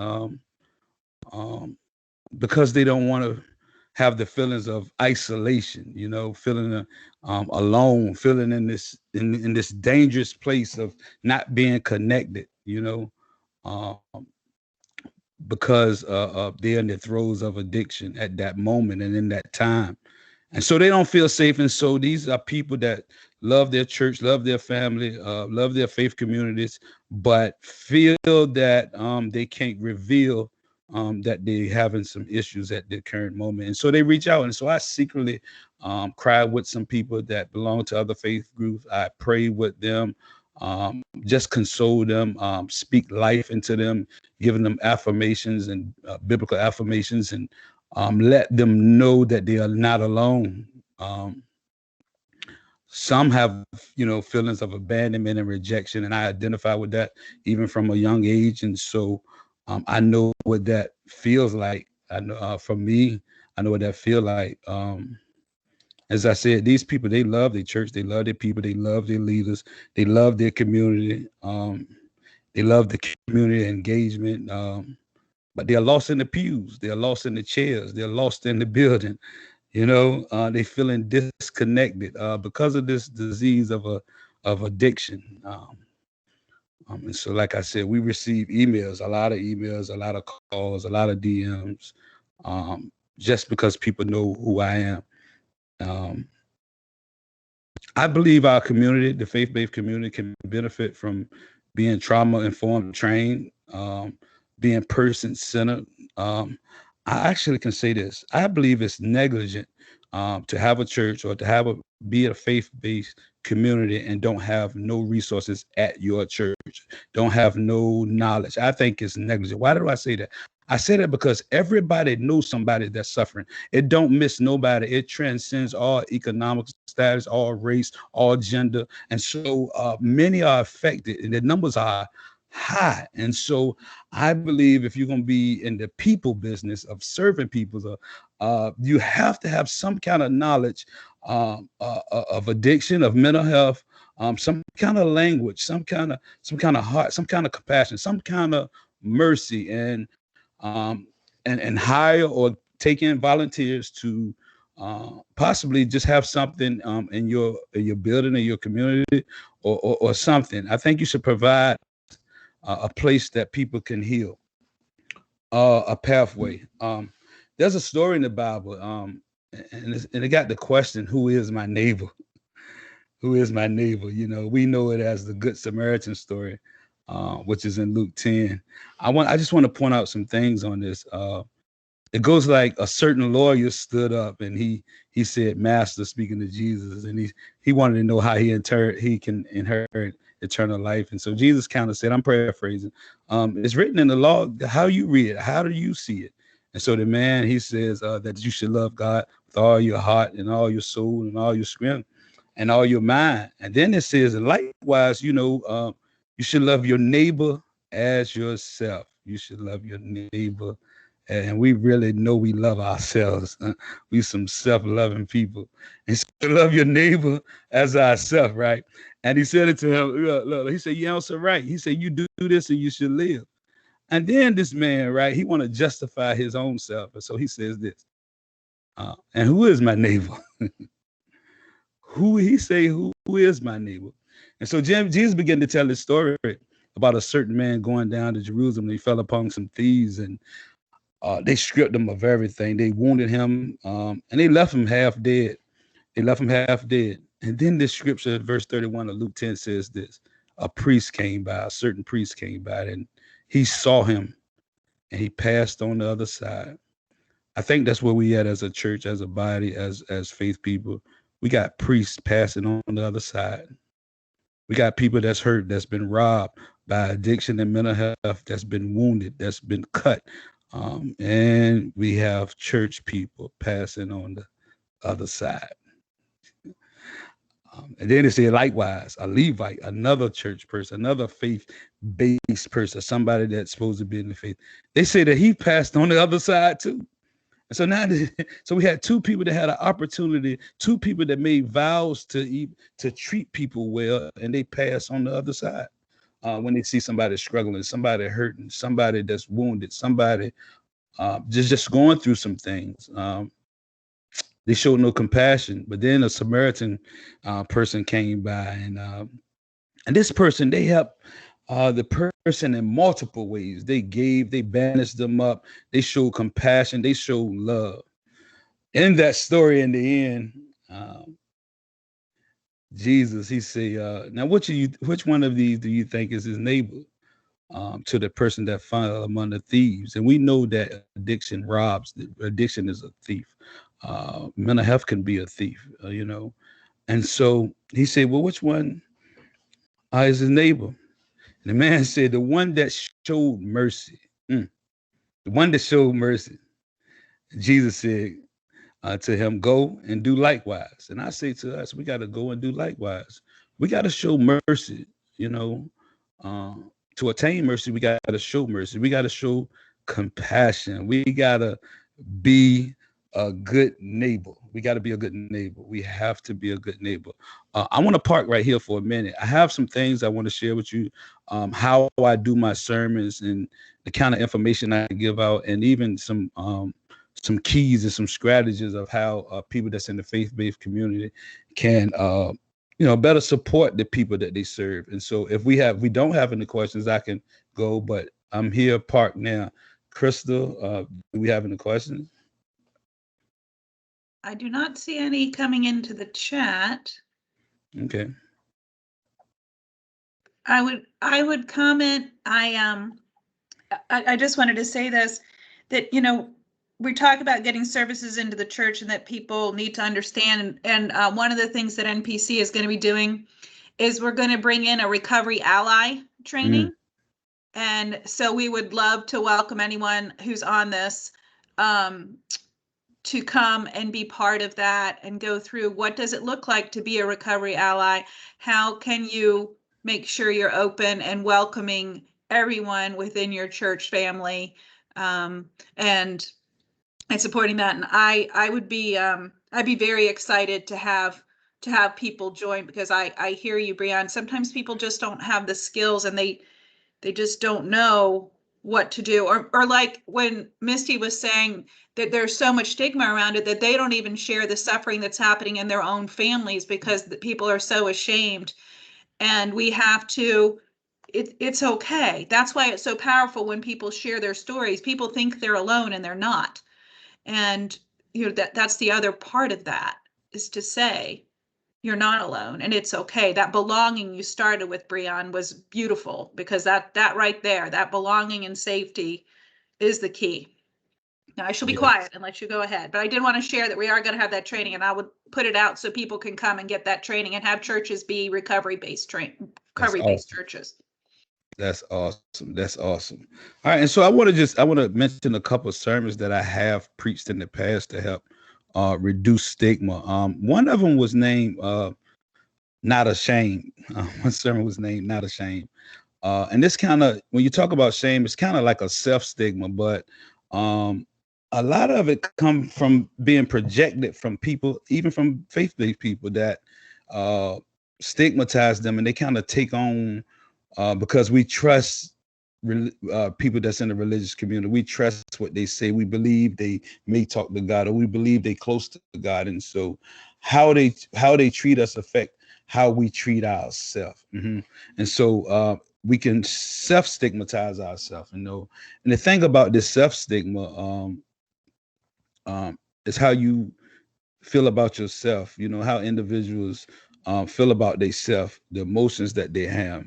because they don't want to have the feelings of isolation, feeling alone, feeling in this dangerous place of not being connected, um, because they're in the throes of addiction at that moment and in that time. And so they don't feel safe. And so these are people that love their church, love their family, love their faith communities, but feel that they can't reveal that they're having some issues at the current moment. And so they reach out. And so I secretly cry with some people that belong to other faith groups. I pray with them, just console them, speak life into them, giving them affirmations and biblical affirmations, and let them know that they are not alone. Some have, feelings of abandonment and rejection, and I identify with that even from a young age. And so I know what that feels like. I know for me, I know what that feels like. As I said, these people, they love their church, they love their people, they love their leaders, they love their community, they love the community engagement. But they're lost in the pews, they're lost in the chairs, they're lost in the building. They feeling disconnected because of this disease of addiction. And so, like I said, we receive emails, a lot of emails, a lot of calls, a lot of DMs, just because people know who I am. I believe our community, the faith-based community, can benefit from being trauma-informed, trained, being person-centered. I actually can say this. I believe it's negligent to have a church or to be a faith-based community and don't have no resources at your church, don't have no knowledge. I think it's negligent. Why do I say that? I say that because everybody knows somebody that's suffering. It don't miss nobody. It transcends all economic status, all race, all gender. And so many are affected, and the numbers are high. And so I believe if you're going to be in the people business of serving people, you have to have some kind of knowledge of addiction, of mental health, some kind of language, some kind of heart, some kind of compassion, some kind of mercy, and hire or take in volunteers to possibly just have something in your building, in your community, or something. I think you should provide a place that people can heal, a pathway. There's a story in the Bible, and it got the question, who is my neighbor? Who is my neighbor? We know it as the Good Samaritan story, which is in Luke 10. I just want to point out some things on this. It goes like a certain lawyer stood up and he said, Master, speaking to Jesus, and he wanted to know how he can inherit eternal life. And so Jesus kind of said, I'm paraphrasing, it's written in the law, how you read it, how do you see it? And so the man, he says that you should love God with all your heart and all your soul and all your strength and all your mind. And then it says, likewise, you should love your neighbor as yourself. You should love your neighbor. And we really know we love ourselves. We some self-loving people. And so love your neighbor as ourselves, right? And he said it to him, look, he said, you answer right. He said, you do this and you should live. And then this man, right, he want to justify his own self. And so he says this, and who is my neighbor? Who is my neighbor? And so Jesus began to tell this story about a certain man going down to Jerusalem. And he fell upon some thieves, and they stripped him of everything. They wounded him, and they left him half dead. And then this scripture, verse 31 of Luke 10 says this, a certain priest came by, and he saw him, and he passed on the other side. I think that's where we at as a church, as a body, as faith people. We got priests passing on the other side. We got people that's hurt, that's been robbed by addiction and mental health, that's been wounded, that's been cut. And we have church people passing on the other side. And then it said, likewise, a Levite, another church person, another faith-based person, somebody that's supposed to be in the faith. They say that he passed on the other side too. And so now, so we had two people that had an opportunity, two people that made vows to treat people well, and they pass on the other side. When they see somebody struggling, somebody hurting, somebody that's wounded, somebody just going through some things. They showed no compassion, but then a Samaritan person came by, and this person, they helped the person in multiple ways. They gave, they bandaged them up, they showed compassion, they showed love. In that story, in the end, Jesus, he said, now which one of these do you think is his neighbor? To the person that fell among the thieves. And we know that addiction robs, addiction is a thief. Mental health can be a thief, you know. And so he said, well, which one is his neighbor? And the man said, the one that showed mercy. The one that showed mercy. Jesus said to him, go and do likewise. And I say to us, we got to go and do likewise. We got to show mercy, you know. To attain mercy, we got to show mercy. We got to show compassion. We got to be a good neighbor. We got to be a good neighbor. We have to be a good neighbor. I want to park right here for a minute. I have some things I want to share with you, how I do my sermons and the kind of information I give out, and even some keys and some strategies of how people that's in the faith-based community can better support the people that they serve. And so if we don't have any questions, I can go, but I'm here parked now. Crystal, do we have any questions? I do not see any coming into the chat. Okay. I would comment. I just wanted to say this, that, we talk about getting services into the church and that people need to understand. And one of the things that NPC is going to be doing is we're going to bring in a recovery ally training. And so we would love to welcome anyone who's on this to come and be part of that and go through what does it look like to be a recovery ally? How can you make sure you're open and welcoming everyone within your church family, and supporting that? And I would be I'd be very excited to have people join, because I hear you, Bryon. Sometimes people just don't have the skills, and they just don't know what to do, or like when Misty was saying that there's so much stigma around it that they don't even share the suffering that's happening in their own families because the people are so ashamed. And we have to, it's okay. That's why it's so powerful when people share their stories. People think they're alone and they're not. And that's the other part of that, is to say you're not alone and it's okay. That belonging you started with, Bryon, was beautiful, because that right there, that belonging and safety is the key. Now I shall be quiet and let you go ahead, but I did want to share that we are going to have that training, and I would put it out so people can come and get that training and have churches be recovery-based churches. That's awesome. That's awesome. All right. And so I want to mention a couple of sermons that I have preached in the past to help reduce stigma. One of them was named Not Ashamed. One sermon was named Not Ashamed. And this kind of, when you talk about shame, it's kind of like a self-stigma, but a lot of it comes from being projected from people, even from faith-based people, that stigmatize them, and they kind of take on, because we trust people that's in the religious community. We trust what they say. We believe they may talk to God, or we believe they close to God. And so how they treat us affect how we treat ourselves. And so we can self-stigmatize ourselves, And the thing about this self-stigma is how you feel about yourself, how individuals feel about themselves, the emotions that they have,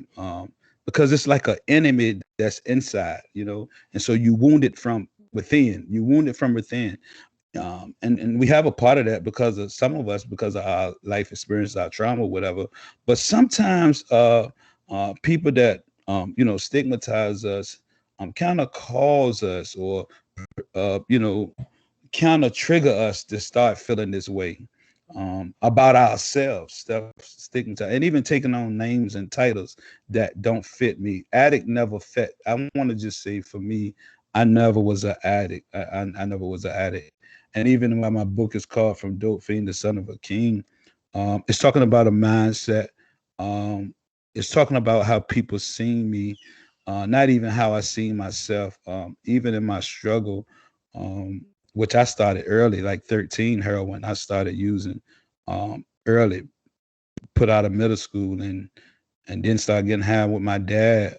because it's like an enemy that's inside, and so you wounded from within. And we have a part of that because of some of us, because of our life experience, our trauma, whatever. But sometimes people that stigmatize us kind of cause us, or kind of trigger us to start feeling this way about ourselves, stuff, stigmatized, and even taking on names and titles that don't fit me. Addict never fit. I want to just say, for me, I never was an addict. I never was an addict. And even when my book is called From Dope Fiend, the Son of a King, it's talking about a mindset. It's talking about how people see me, not even how I see myself. Even in my struggle, which I started early, like 13 heroin. I started using early, put out of middle school, and then started getting high with my dad.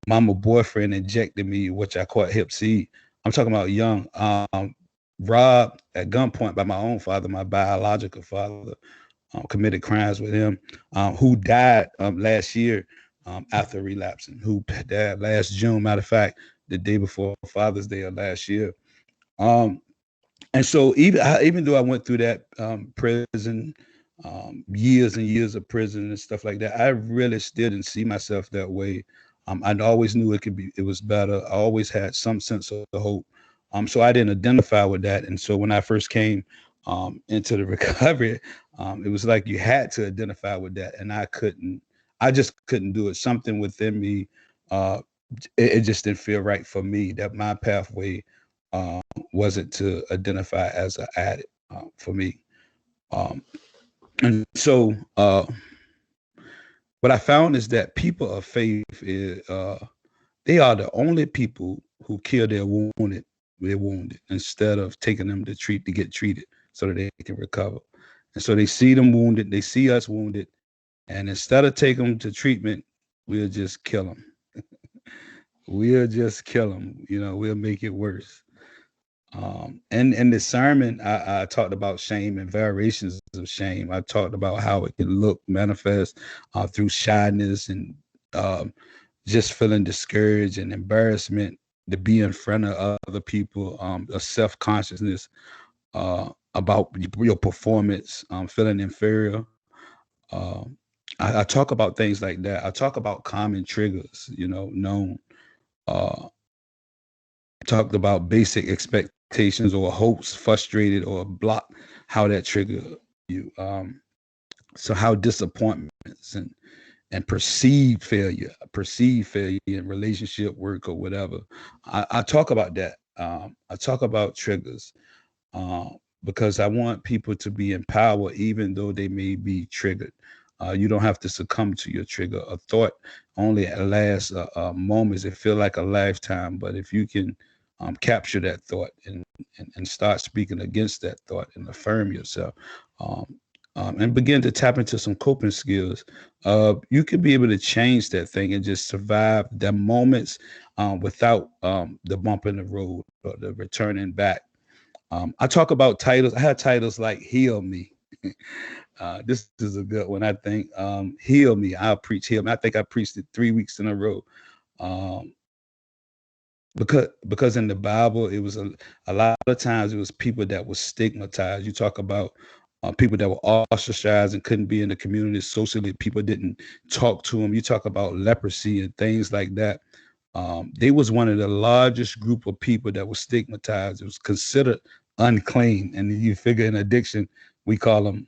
Mama boyfriend injected me, which I caught hep C. I'm talking about young. Robbed at gunpoint by my own father, my biological father. Committed crimes with him, who died last year after relapsing, who died last June. Matter of fact, the day before Father's Day of last year. Um, and so even though I went through that prison, years and years of prison and stuff like that, I really still didn't see myself that way. I always knew it was better. I always had some sense of hope. So I didn't identify with that. And so when I first came into the recovery, it was like you had to identify with that, and I couldn't. I just couldn't do it. Something within me, uh, it just didn't feel right for me. That my pathway wasn't to identify as an addict for me. Um, and so what I found is that people of faith they are the only people who kill their wounded instead of taking them to get treated so that they can recover. And so they see them wounded, they see us wounded, and instead of taking them to treatment, we'll just kill them. We'll just kill them. We'll make it worse. And in the sermon, I talked about shame and variations of shame. I talked about how it can look manifest through shyness and just feeling discouraged and embarrassment to be in front of other people, a self-consciousness about your performance, feeling inferior. I talk about things like that. I talk about common triggers, known. Uh, Talked about basic expectations or hopes frustrated or blocked, how that trigger you. So how disappointments and perceived failure in relationship, work, or whatever. I talk about that. I talk about triggers because I want people to be empowered, even though they may be triggered. You don't have to succumb to your trigger. A thought only lasts moments. It feels like a lifetime, but if you can capture that thought and start speaking against that thought and affirm yourself, and begin to tap into some coping skills, you could be able to change that thing and just survive the moments without the bump in the road or the returning back. I talk about titles. I had titles like Heal Me. This is a good one, I think. Heal Me. I'll preach Heal Me. I think I preached it 3 weeks in a row. Because in the Bible, it was a lot of times it was people that were stigmatized. You talk about people that were ostracized and couldn't be in the community socially. People didn't talk to them. You talk about leprosy and things like that. They was one of the largest group of people that was stigmatized. It was considered unclean. And you figure in addiction, we call them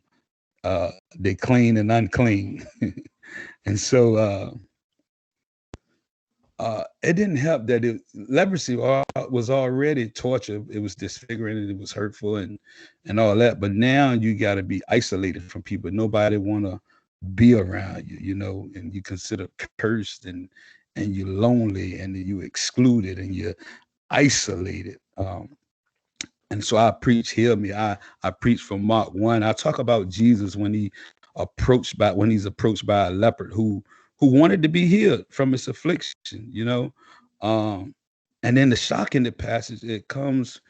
they clean and unclean. And so it didn't help that leprosy was already torture. It was disfiguring and it was hurtful and all that. But now you got to be isolated from people. Nobody want to be around you, and you consider cursed and you're lonely and you excluded and you're isolated. And so I preach Heal Me. I preach from Mark 1. I talk about Jesus when he's approached by a leopard who wanted to be healed from his affliction. And then the shock in the passage, it comes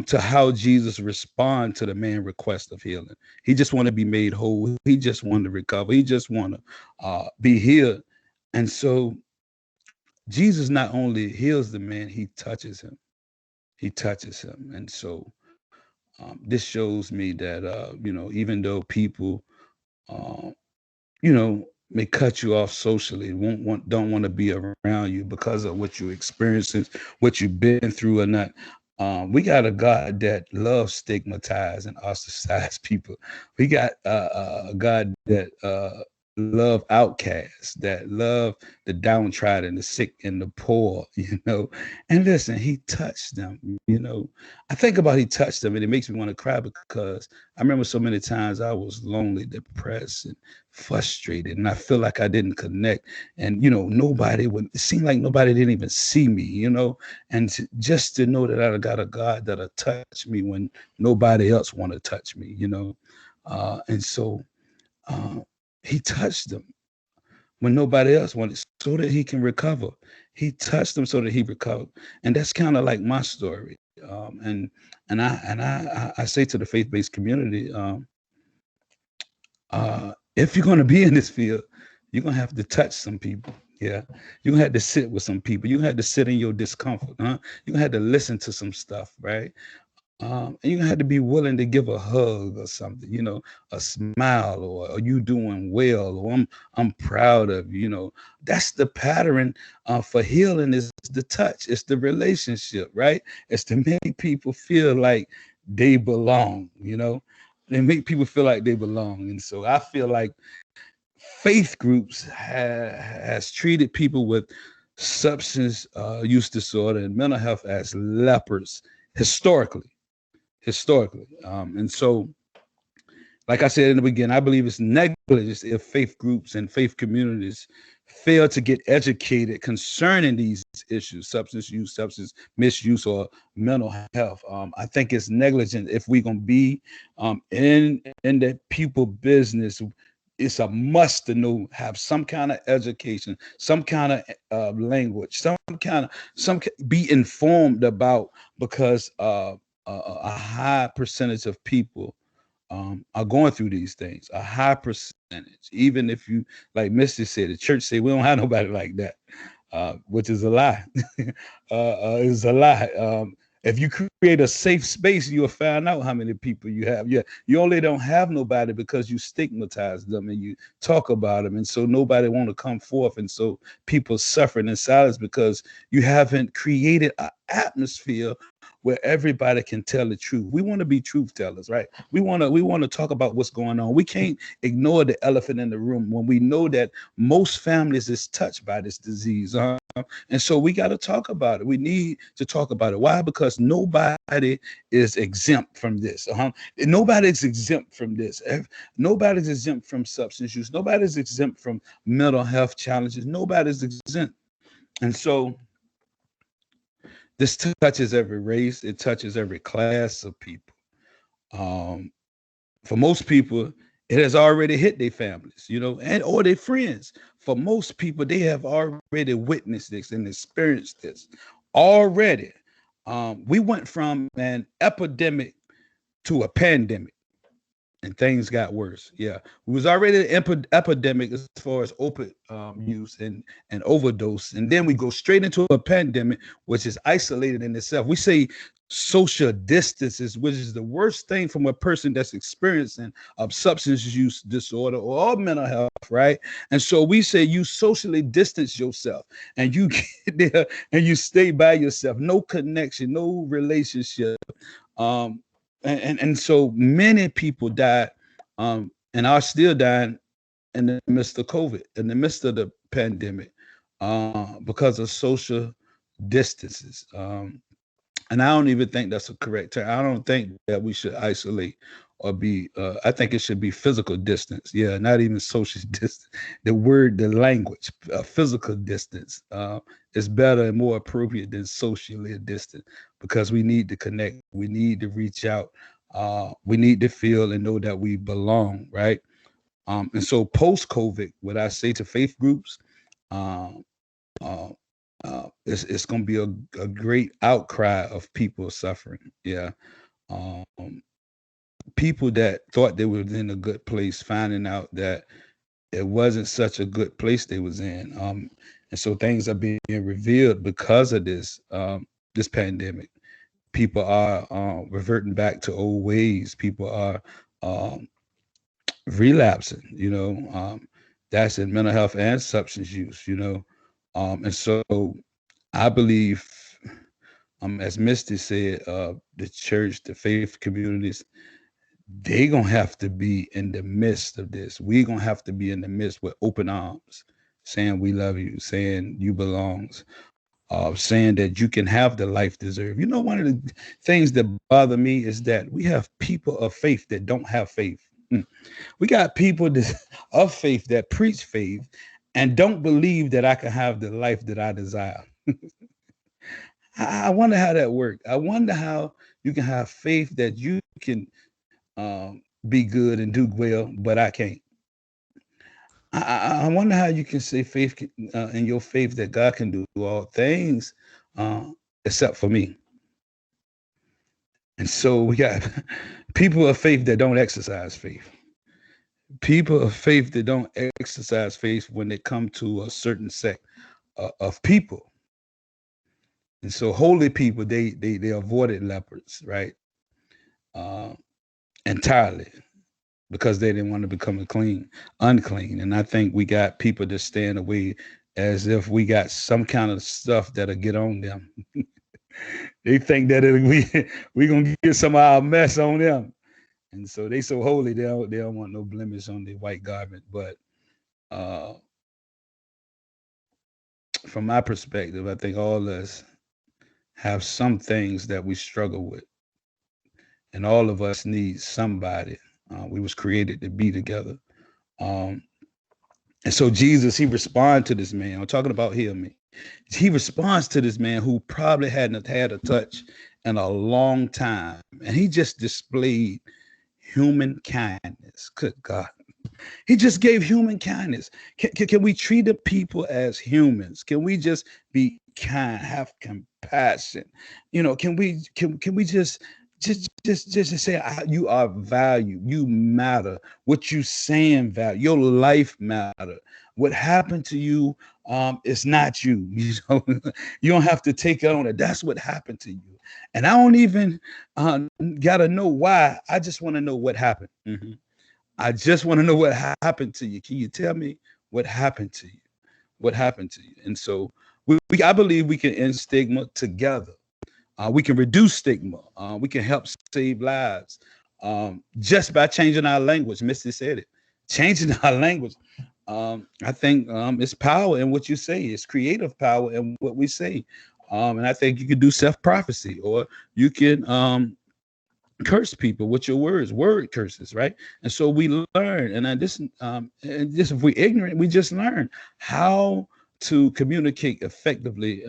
to how Jesus responds to the man's request of healing. He just want to be made whole. He just want to recover. He just want to be healed. And so Jesus not only heals the man, he touches him. He touches him. And so this shows me that, even though people, uh, may cut you off socially, don't want to be around you because of what you experiencing, what you've been through or not. We got a God that loves stigmatized and ostracized people. We got a God that love outcasts, that love the downtrodden, the sick, and the poor, And listen, he touched them. I think about he touched them, and it makes me want to cry because I remember so many times I was lonely, depressed, and frustrated, and I feel like I didn't connect. And it seemed like nobody didn't even see me. And just to know that I got a God that'll touch me when nobody else want to touch me. And so uh, he touched them when nobody else wanted, so that he can recover. He touched them so that he recovered, and that's kind of like my story. And I say to the faith-based community, if you're going to be in this field, you're going to have to touch some people. Yeah, you're going to have to sit with some people. You're going to have to sit in your discomfort. You're going to have to listen to some stuff, right? And you have to be willing to give a hug or something, a smile, or are you doing well, or I'm proud of you. That's the pattern for healing, is the touch. It's the relationship, right? It's to make people feel like they belong. They make people feel like they belong. And so I feel like faith groups has treated people with substance use disorder and mental health as lepers historically. And so, like I said in the beginning, I believe it's negligence if faith groups and faith communities fail to get educated concerning these issues: substance use, substance misuse, or mental health. I think it's negligent if we're gonna be in the people business. It's a must to know, have some kind of education, some kind of language, be informed about, because a high percentage of people are going through these things. A high percentage, even if you, like Misty said, the church say we don't have nobody like that, which is a lie. Is a lie. If you create a safe space, you'll find out how many people you have. Yeah, you only don't have nobody because you stigmatize them and you talk about them, and so nobody want to come forth, and so people suffering in silence because you haven't created an atmosphere where everybody can tell the truth. We want to be truth tellers, right? We want to talk about what's going on. We can't ignore the elephant in the room when we know that most families is touched by this disease. And so we got to talk about it. We need to talk about it. Why? Because nobody is exempt from this. Nobody's exempt from this. Nobody's exempt from substance use. Nobody's exempt from mental health challenges. Nobody's exempt. And so this touches every race. It touches every class of people. For most people, it has already hit their families, and or their friends. For most people, they have already witnessed this and experienced this already. We went from an epidemic to a pandemic, and things got worse. Yeah, it was already an epidemic as far as opiate use and overdose, and then we go straight into a pandemic, which is isolated in itself. We say social distances, which is the worst thing from a person that's experiencing substance use disorder or mental health, right? And so we say you socially distance yourself, and you get there and you stay by yourself, no connection, no relationship. And so many people died and are still dying in the midst of COVID, in the midst of the pandemic, because of social distances. And I don't even think that's a correct term. I don't think that we should isolate or be, I think it should be physical distance. Yeah, not even social distance. The language, physical distance is better and more appropriate than socially distant, because we need to connect. We need to reach out. We need to feel and know that we belong, right? And so post-COVID, what I say to faith groups, um, uh, it's going to be a great outcry of people suffering. Yeah. Um, People that thought they were in a good place, finding out that it wasn't such a good place they was in. And so things are being revealed because of this pandemic. People are reverting back to old ways. People are um, relapsing, that's in mental health and substance use. And so I believe, as Misty said, the church, the faith communities, They gonna have to be in the midst of this. We gonna have to be in the midst with open arms, saying we love you, saying you belongs, saying that you can have the life deserved. You know, one of the things that bother me is that we have people of faith that don't have faith. We got people of faith that preach faith and don't believe that I can have the life that I desire. I wonder how that works. I wonder how you can have faith that you can be good and do well, but I can't. I wonder how you can say faith in your faith that God can do all things uh, except for me. And so we got people of faith that don't exercise faith. People of faith that don't exercise faith when they come to a certain sect of people. And so holy people, they avoided leopards, right? Uh, entirely because they didn't want to become unclean. And I think we got people that stand away as if we got some kind of stuff that'll get on them. They think that we gonna get some of our mess on them. And so they so holy, they don't want no blemish on their white garment. But from my perspective, I think all of us have some things that we struggle with. And all of us need somebody. We was created to be together. And so Jesus, he responds to this man. I'm talking about healing. He responds to this man who probably hadn't had a touch in a long time. And he just displayed human kindness. Good God. He just gave human kindness. Can we treat the people as humans? Can we just be kind, have compassion? You know, can we just say you are valued, you matter, what you saying value, your life matter. What happened to you is not you. You know, you don't have to take it on it. That's what happened to you. And I don't even gotta know why. I just want to know what happened. Mm-hmm. I just want to know what happened to you. Can you tell me what happened to you? What happened to you? And so I believe we can end stigma together. We can reduce stigma. We can help save lives just by changing our language. Misty said it. Changing our language. I think it's power in what you say. It's creative power in what we say. And I think you can do self-prophecy, or you can curse people with your words, word curses, right? And so we learn, and this if we're ignorant, we just learn how to communicate effectively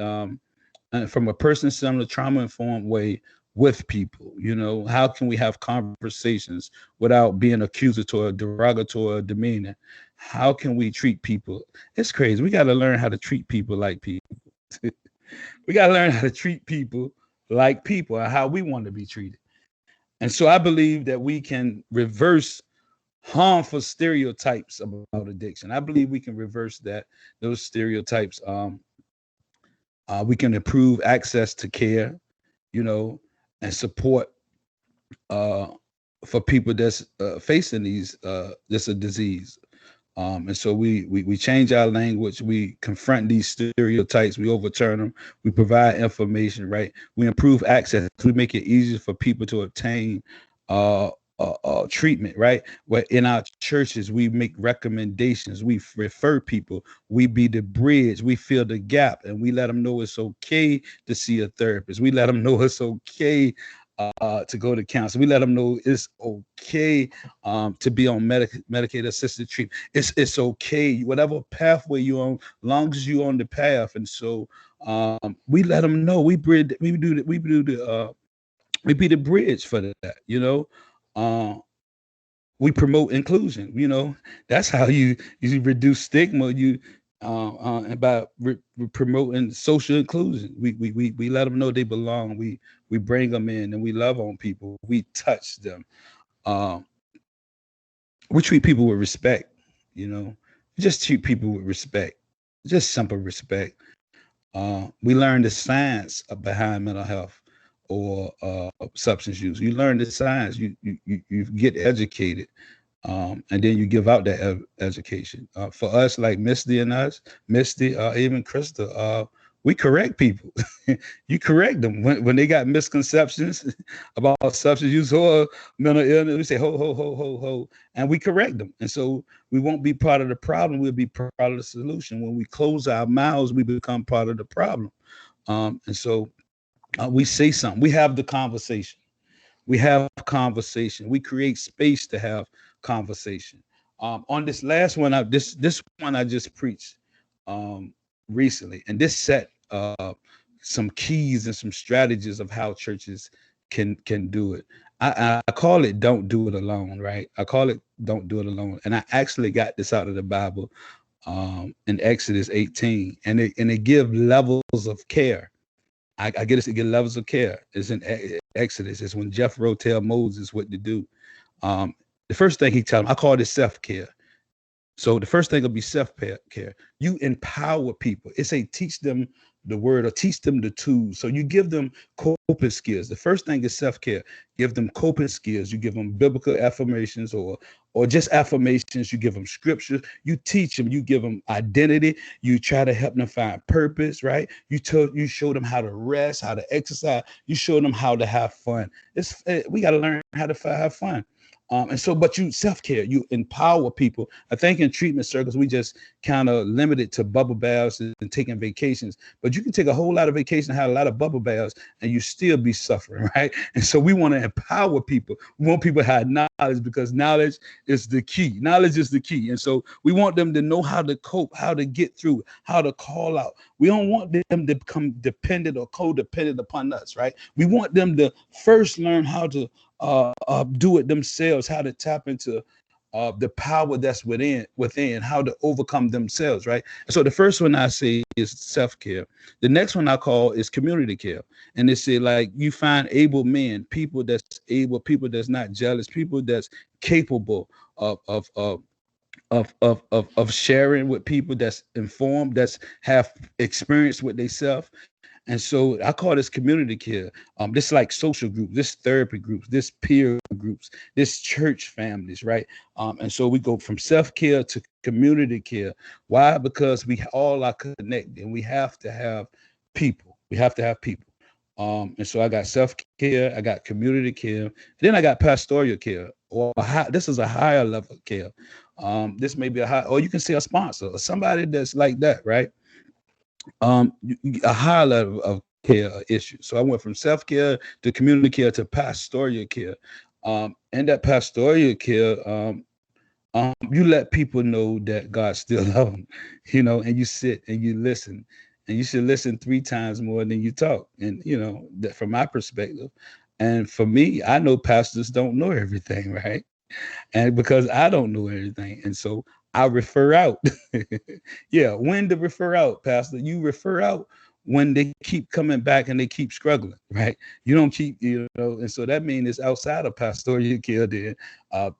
from a person-centered, trauma-informed way with people. You know, how can we have conversations without being accusatory, derogatory, demeaning? How can we treat people? It's crazy. We got to learn how to treat people like people. We got to learn how to treat people like people and how we want to be treated. And so I believe that we can reverse harmful stereotypes about addiction. I believe we can reverse those stereotypes. We can improve access to care, you know, and support for people that's facing this a disease. And so we change our language, we confront these stereotypes, we overturn them, we provide information, right? We improve access, we make it easier for people to obtain treatment, right? Where in our churches, we make recommendations, we refer people, we be the bridge, we fill the gap, and we let them know it's okay to see a therapist. We let them know it's okay to go to counseling. We let them know it's okay to be on Medicaid assisted treatment. It's okay, whatever pathway you're on, long as you're on the path. And so we let them know. We be the bridge for that. You know, we promote inclusion. You know, that's how you reduce stigma. You about promoting social inclusion. We let them know they belong. We bring them in, and we love on people. We touch them. We treat people with respect. You know, we just treat people with respect, just simple respect. We learn the science behind mental health or substance use. You learn the science. You get educated. And then you give out that education. For us, like Misty, even Krista, we correct people. You correct them when they got misconceptions about substance use or mental illness. We say, ho, ho, ho, ho, ho, and we correct them. And so we won't be part of the problem. We'll be part of the solution. When we close our mouths, we become part of the problem. And so we say something. We have the conversation. We have conversation. We create space to have conversation. On this last one, this one I just preached recently, and this set some keys and some strategies of how churches can do it. I call it "Don't do it alone," right? I call it "Don't do it alone," and I actually got this out of the Bible in Exodus 18, and it give levels of care. I get it to get levels of care. It's in Exodus. It's when Jethro tell Moses what to do. The first thing he tell him, I call this self-care. So the first thing will be self-care. You empower people. It's a teach them the word or teach them the tools. So you give them coping skills. The first thing is self-care. Give them coping skills. You give them biblical affirmations or just affirmations. You give them scriptures. You teach them. You give them identity. You try to help them find purpose, right? You show them how to rest, how to exercise. You show them how to have fun. We got to learn how to have fun. But you self-care, you empower people. I think in treatment circles, we just kind of limited to bubble baths and taking vacations, but you can take a whole lot of vacation, have a lot of bubble baths, and you still be suffering, right? And so we want to empower people. We want people to have knowledge because knowledge is the key. Knowledge is the key. And so we want them to know how to cope, how to get through, how to call out. We don't want them to become dependent or codependent upon us, right? We want them to first learn how to do it themselves, how to tap into the power that's within, how to overcome themselves, right? So the first one I say is self-care. The next one I call is community care. And they say, like, you find able men, people that's able, people that's not jealous, people that's capable of sharing with people, that's informed, that's have experience with themselves. And so I call this community care. This like social groups, this therapy groups, this peer groups, this church families, right? And so we go from self-care to community care. Why? Because we all are connected and we have to have people. We have to have people. And so I got self-care, I got community care, then I got pastoral care, or this is a higher level of care. This may be a high, or you can say a sponsor or somebody that's like that, right? A higher level of care issue. So I went from self-care to community care to pastoral care. And that pastoral care, you let people know that God still loves them, and you sit and you listen. And you should listen 3 times more than you talk. And, that from my perspective. And for me, I know pastors don't know everything, right? And because I don't know everything. And so I refer out. Yeah, when to refer out, Pastor? You refer out when they keep coming back and they keep struggling, right? You don't keep, and so that means it's outside of pastoral care then.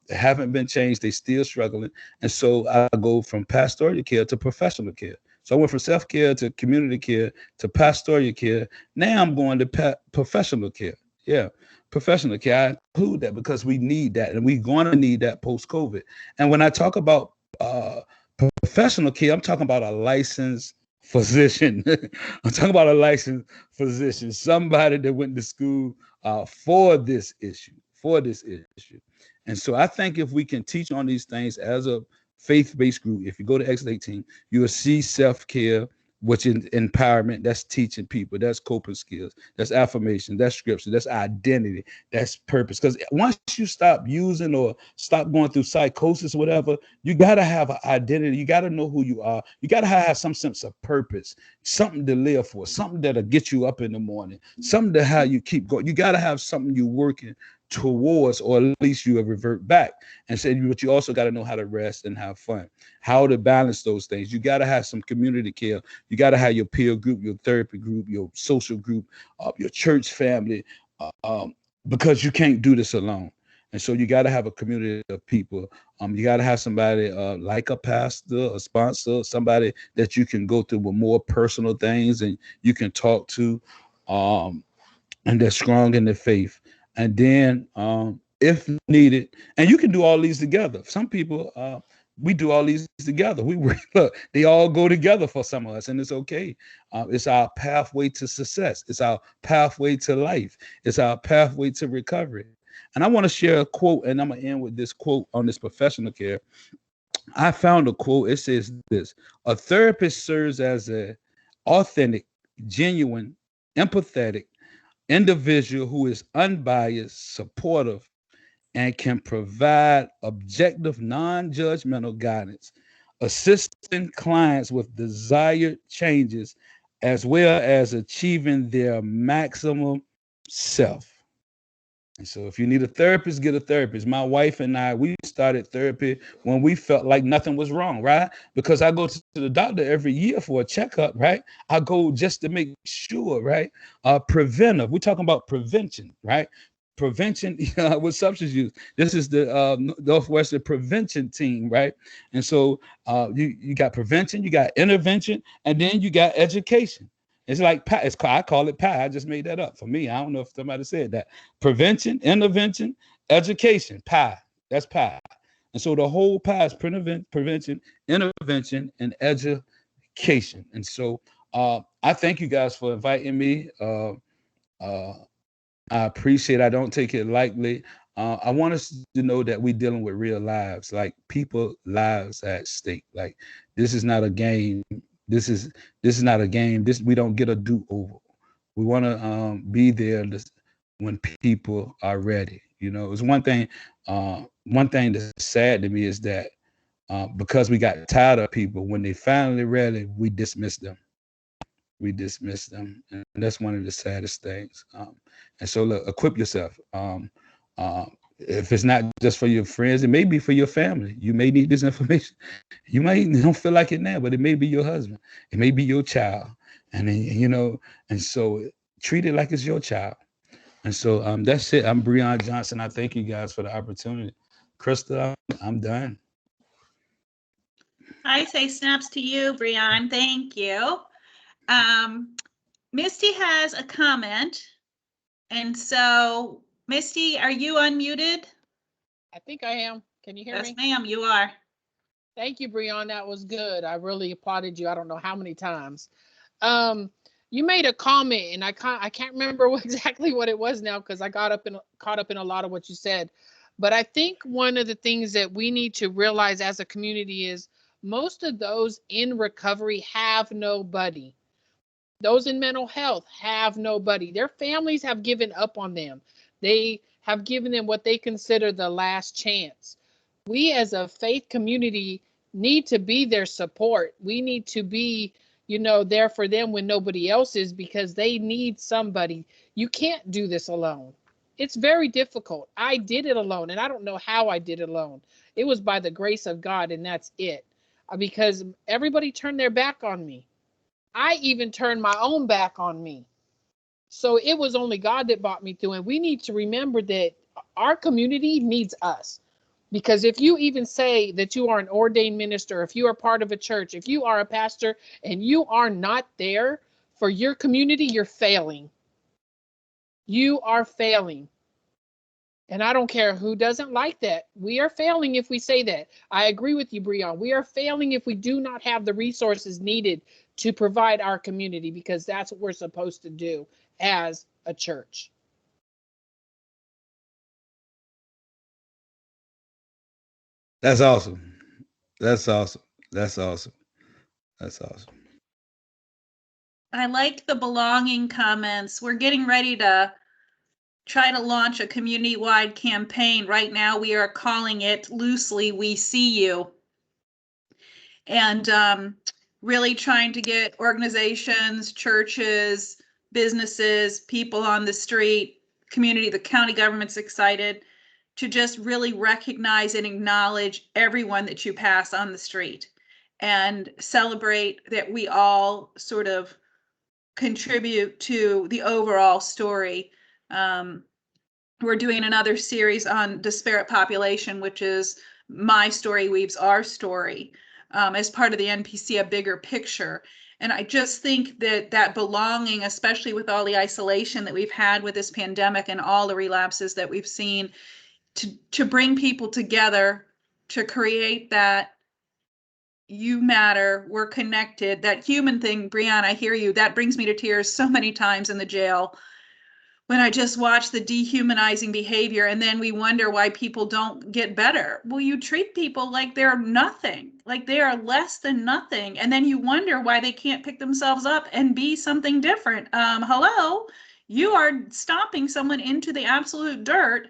Haven't been changed, they still struggling. And so I go from pastoral care to professional care. So I went from self-care to community care to pastoral care. Now I'm going to professional care. Yeah. Professional care, I include that because we need that and we're going to need that post-COVID. And when I talk about professional care, I'm talking about a licensed physician. I'm talking about a licensed physician, somebody that went to school for this issue. And so I think if we can teach on these things as a faith-based group, if you go to Exodus 18, you will see self-care, which is empowerment, that's teaching people, that's coping skills, that's affirmation, that's scripture, that's identity, that's purpose. Because once you stop using or stop going through psychosis or whatever, you got to have an identity. You got to know who you are. You got to have some sense of purpose, something to live for, something that'll get you up in the morning, something to how you keep going. You got to have something you're working towards, or at least you revert back and say, but you also got to know how to rest and have fun, how to balance those things. You got to have some community care. You got to have your peer group, your therapy group, your social group, your church family, because you can't do this alone. And so you got to have a community of people. You got to have somebody like a pastor, a sponsor, somebody that you can go through with more personal things and you can talk to, and they're strong in their faith. And then if needed, and you can do all these together. Some people, we do all these together. Look, they all go together for some of us, and it's okay. It's our pathway to success. It's our pathway to life. It's our pathway to recovery. And I want to share a quote, and I'm going to end with this quote on this professional care. I found a quote. It says this: a therapist serves as an authentic, genuine, empathetic individual who is unbiased, supportive, and can provide objective, non-judgmental guidance, assisting clients with desired changes, as well as achieving their maximum self. And so if you need a therapist, get a therapist. My wife and I, we started therapy when we felt like nothing was wrong, right? Because I go to the doctor every year for a checkup, right? I go just to make sure, right? Preventive. We're talking about prevention, right? Prevention with substance use. This is the Northwestern prevention team, right? And so you got prevention, you got intervention, and then you got education. It's like PI. I call it PI. I just made that up for me. I don't know if somebody said that. Prevention, intervention, education, PI. That's PI. And so the whole PI is prevention, intervention, and education. And so I thank you guys for inviting me. I appreciate it. I don't take it lightly. I want us to know that we're dealing with real lives, like people lives at stake. Like this is not a game. This is not a game. We don't get a do-over. We want to be there when people are ready. You know, it's one thing. One thing that's sad to me is that because we got tired of people, when they finally ready, we dismiss them. We dismiss them, and that's one of the saddest things. And so, look, equip yourself. If it's not just for your friends, it may be for your family. You may need this information. You don't feel like it now, but it may be your husband. It may be your child. And then, and so treat it like it's your child. And so that's it. I'm Bryon Johnson. I thank you guys for the opportunity. Krista, I'm done. I say snaps to you, Bryon. Thank you. Misty has a comment. And so, Misty, are you unmuted? I think I am. Can you hear me? Yes, ma'am, you are. Thank you, Bryon. That was good. I really applauded you. I don't know how many times. You made a comment, and I can't remember exactly what it was now because I caught up in a lot of what you said. But I think one of the things that we need to realize as a community is most of those in recovery have nobody. Those in mental health have nobody. Their families have given up on them. They have given them what they consider the last chance. We as a faith community need to be their support. We need to be, there for them when nobody else is, because they need somebody. You can't do this alone. It's very difficult. I did it alone, and I don't know how I did it alone. It was by the grace of God, and that's it. Because everybody turned their back on me. I even turned my own back on me. So it was only God that brought me through. And we need to remember that our community needs us. Because if you even say that you are an ordained minister, if you are part of a church, if you are a pastor, and you are not there for your community, you're failing. You are failing. And I don't care who doesn't like that. We are failing if we say that. I agree with you, Bryon. We are failing if we do not have the resources needed to provide our community, because that's what we're supposed to do as a church. That's awesome. That's awesome. That's awesome. That's awesome. I liked the belonging comments. We're getting ready to try to launch a community-wide campaign. Right now, we are calling it loosely, We See You. And really trying to get organizations, churches, businesses, people on the street, community, the county government's excited to just really recognize and acknowledge everyone that you pass on the street and celebrate that we all sort of contribute to the overall story. We're doing another series on disparate population, which is My Story Weaves Our Story, as part of the NPC, A Bigger Picture. And I just think that belonging, especially with all the isolation that we've had with this pandemic and all the relapses that we've seen, to bring people together, to create that you matter, we're connected. That human thing, Bryon, I hear you. That brings me to tears so many times in the jail when I just watch the dehumanizing behavior, and then we wonder why people don't get better. Well, you treat people like they're nothing, like they are less than nothing. And then you wonder why they can't pick themselves up and be something different. Hello, you are stomping someone into the absolute dirt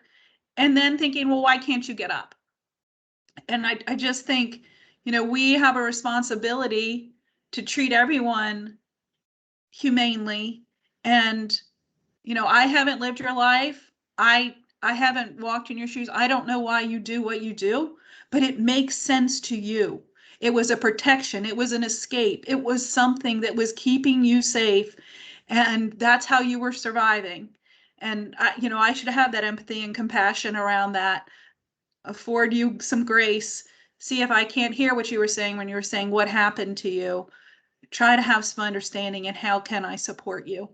and then thinking, well, why can't you get up? And I just think, we have a responsibility to treat everyone humanely. And I haven't lived your life. I haven't walked in your shoes. I don't know why you do what you do, but it makes sense to you. It was a protection. It was an escape. It was something that was keeping you safe, and that's how you were surviving. And I should have that empathy and compassion around that. Afford you some grace. See if I can't hear what you were saying when you were saying what happened to you. Try to have some understanding and how can I support you.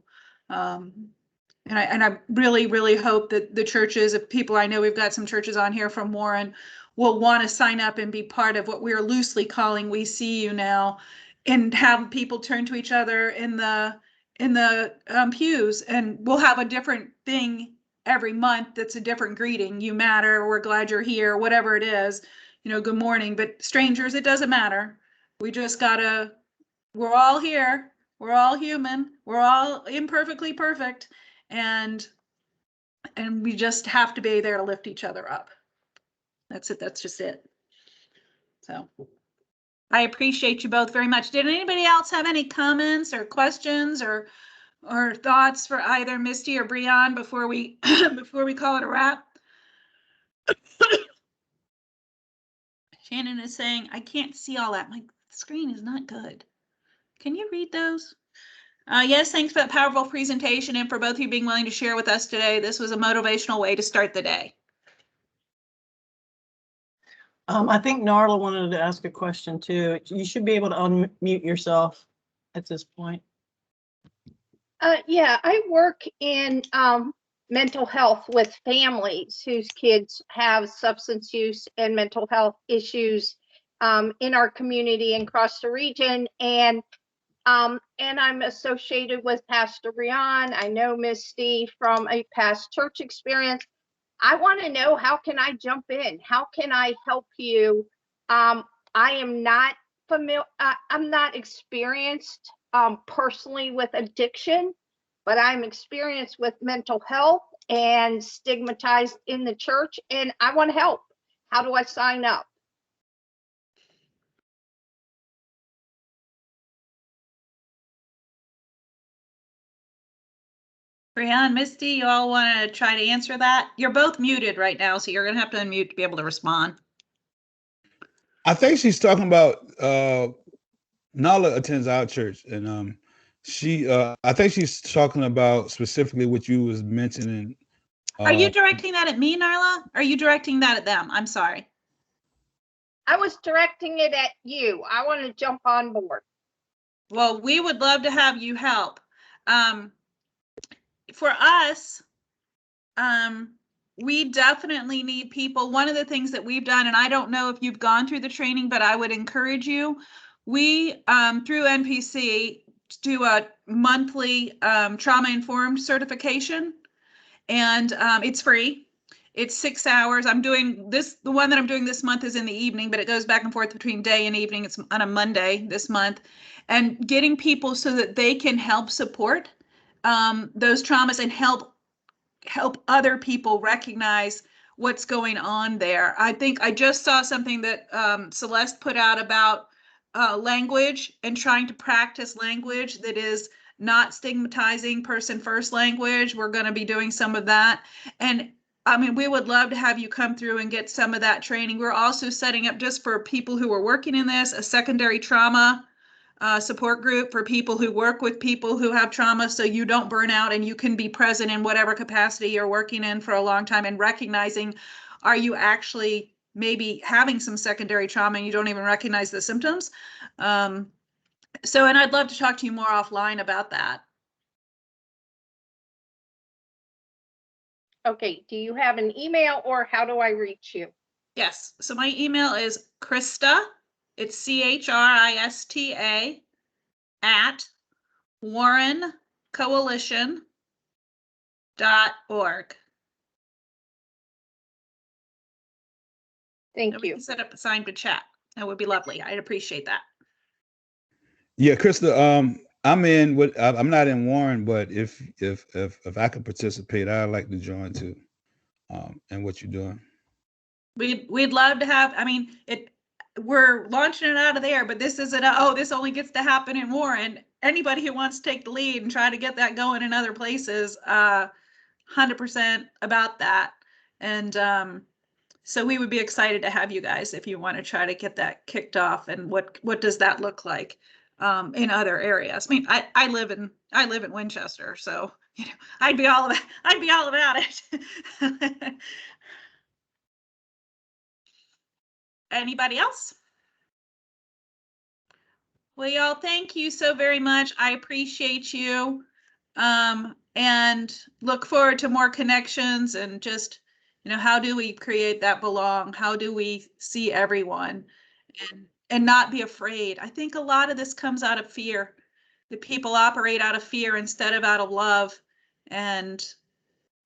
And I really, really hope that the churches, if people, I know we've got some churches on here from Warren, will want to sign up and be part of what we're loosely calling We See You Now, and have people turn to each other in the pews, and we'll have a different thing every month that's a different greeting. You matter, we're glad you're here, whatever it is, good morning. But strangers, it doesn't matter. We just gotta, we're all here. We're all human. We're all imperfectly perfect. And we just have to be there to lift each other up. That's it. That's just it. So I appreciate you both very much. Did anybody else have any comments or questions or thoughts for either Misty or Bryon before we before we call it a wrap? Shannon is saying, I can't see all that. My screen is not good. Can you read those? Yes, thanks for that powerful presentation and for both of you being willing to share with us today. This was a motivational way to start the day. I think Narla wanted to ask a question too. You should be able to unmute yourself at this point. Yeah, I work in mental health with families whose kids have substance use and mental health issues in our community and across the region. And I'm associated with Pastor Bryon. I know Misty from a past church experience. I want to know, how can I jump in? How can I help you? I am not familiar. I'm not experienced personally with addiction, but I'm experienced with mental health and stigmatized in the church, and I want to help. How do I sign up? Bryon, Misty, you all want to try to answer that? You're both muted right now, so you're going to have to unmute to be able to respond. I think she's talking about Nala attends our church, and I think she's talking about specifically what you was mentioning. Are you directing that at me, Narla? Or are you directing that at them? I'm sorry. I was directing it at you. I want to jump on board. Well, we would love to have you help. For us, we definitely need people. One of the things that we've done, and I don't know if you've gone through the training, but I would encourage you. We, through NPC, do a monthly trauma-informed certification, and it's free. It's 6 hours. I'm doing this, the one that I'm doing this month is in the evening, but it goes back and forth between day and evening. It's on a Monday this month, and getting people so that they can help support those traumas and help other people recognize what's going on there. I think I just saw something that Celeste put out about language and trying to practice language that is not stigmatizing person first language. We're going to be doing some of that. And I mean, we would love to have you come through and get some of that training. We're also setting up, just for people who are working in this, a secondary trauma support group for people who work with people who have trauma, so you don't burn out and you can be present in whatever capacity you're working in for a long time, and recognizing, are you actually maybe having some secondary trauma and you don't even recognize the symptoms? And I'd love to talk to you more offline about that. Okay, do you have an email, or how do I reach you? Yes, so my email is Krista, It's CHRISTA at warrencoalition.org. Thank And we you. can set up a sign to chat. That would be lovely. I'd appreciate that. Yeah, Krista, I'm not in Warren, but if I could participate, I'd like to join too. And what you're doing. We'd love to have, I mean, we're launching it out of there, but this isn't this only gets to happen in Warren. Anybody who wants to take the lead and try to get that going in other places, 100% about that. And so we would be excited to have you guys if you want to try to get that kicked off. And what does that look like in other areas? I mean, I live in Winchester, so I'd be all about it. Anybody else? Well, y'all, thank you so very much. I appreciate you. And look forward to more connections and just, how do we create that belong? How do we see everyone and not be afraid? I think a lot of this comes out of fear. That people operate out of fear instead of out of love. And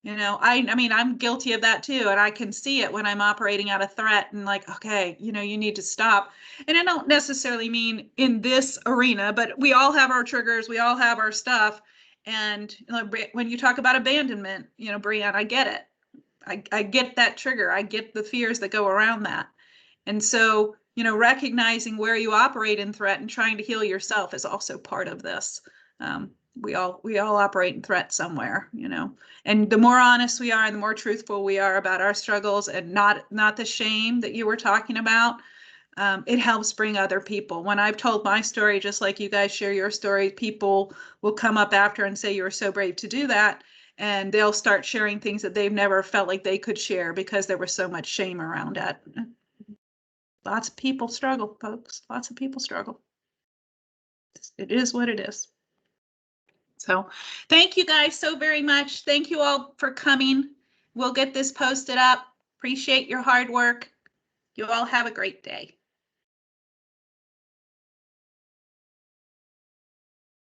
I mean, I'm guilty of that too. And I can see it when I'm operating out of threat and like, okay, you need to stop. And I don't necessarily mean in this arena, but we all have our triggers. We all have our stuff. And when you talk about abandonment, Bryon, I get it. I get that trigger. I get the fears that go around that. And so, recognizing where you operate in threat and trying to heal yourself is also part of this. We all operate in threat somewhere, and the more honest we are and the more truthful we are about our struggles and not the shame that you were talking about, it helps bring other people. When I've told my story, just like you guys share your story, people will come up after and say, you were so brave to do that. And they'll start sharing things that they've never felt like they could share because there was so much shame around it. Lots of people struggle, folks. Lots of people struggle. It is what it is. So thank you guys so very much. Thank you all for coming. We'll get this posted up. Appreciate your hard work. You all have a great day.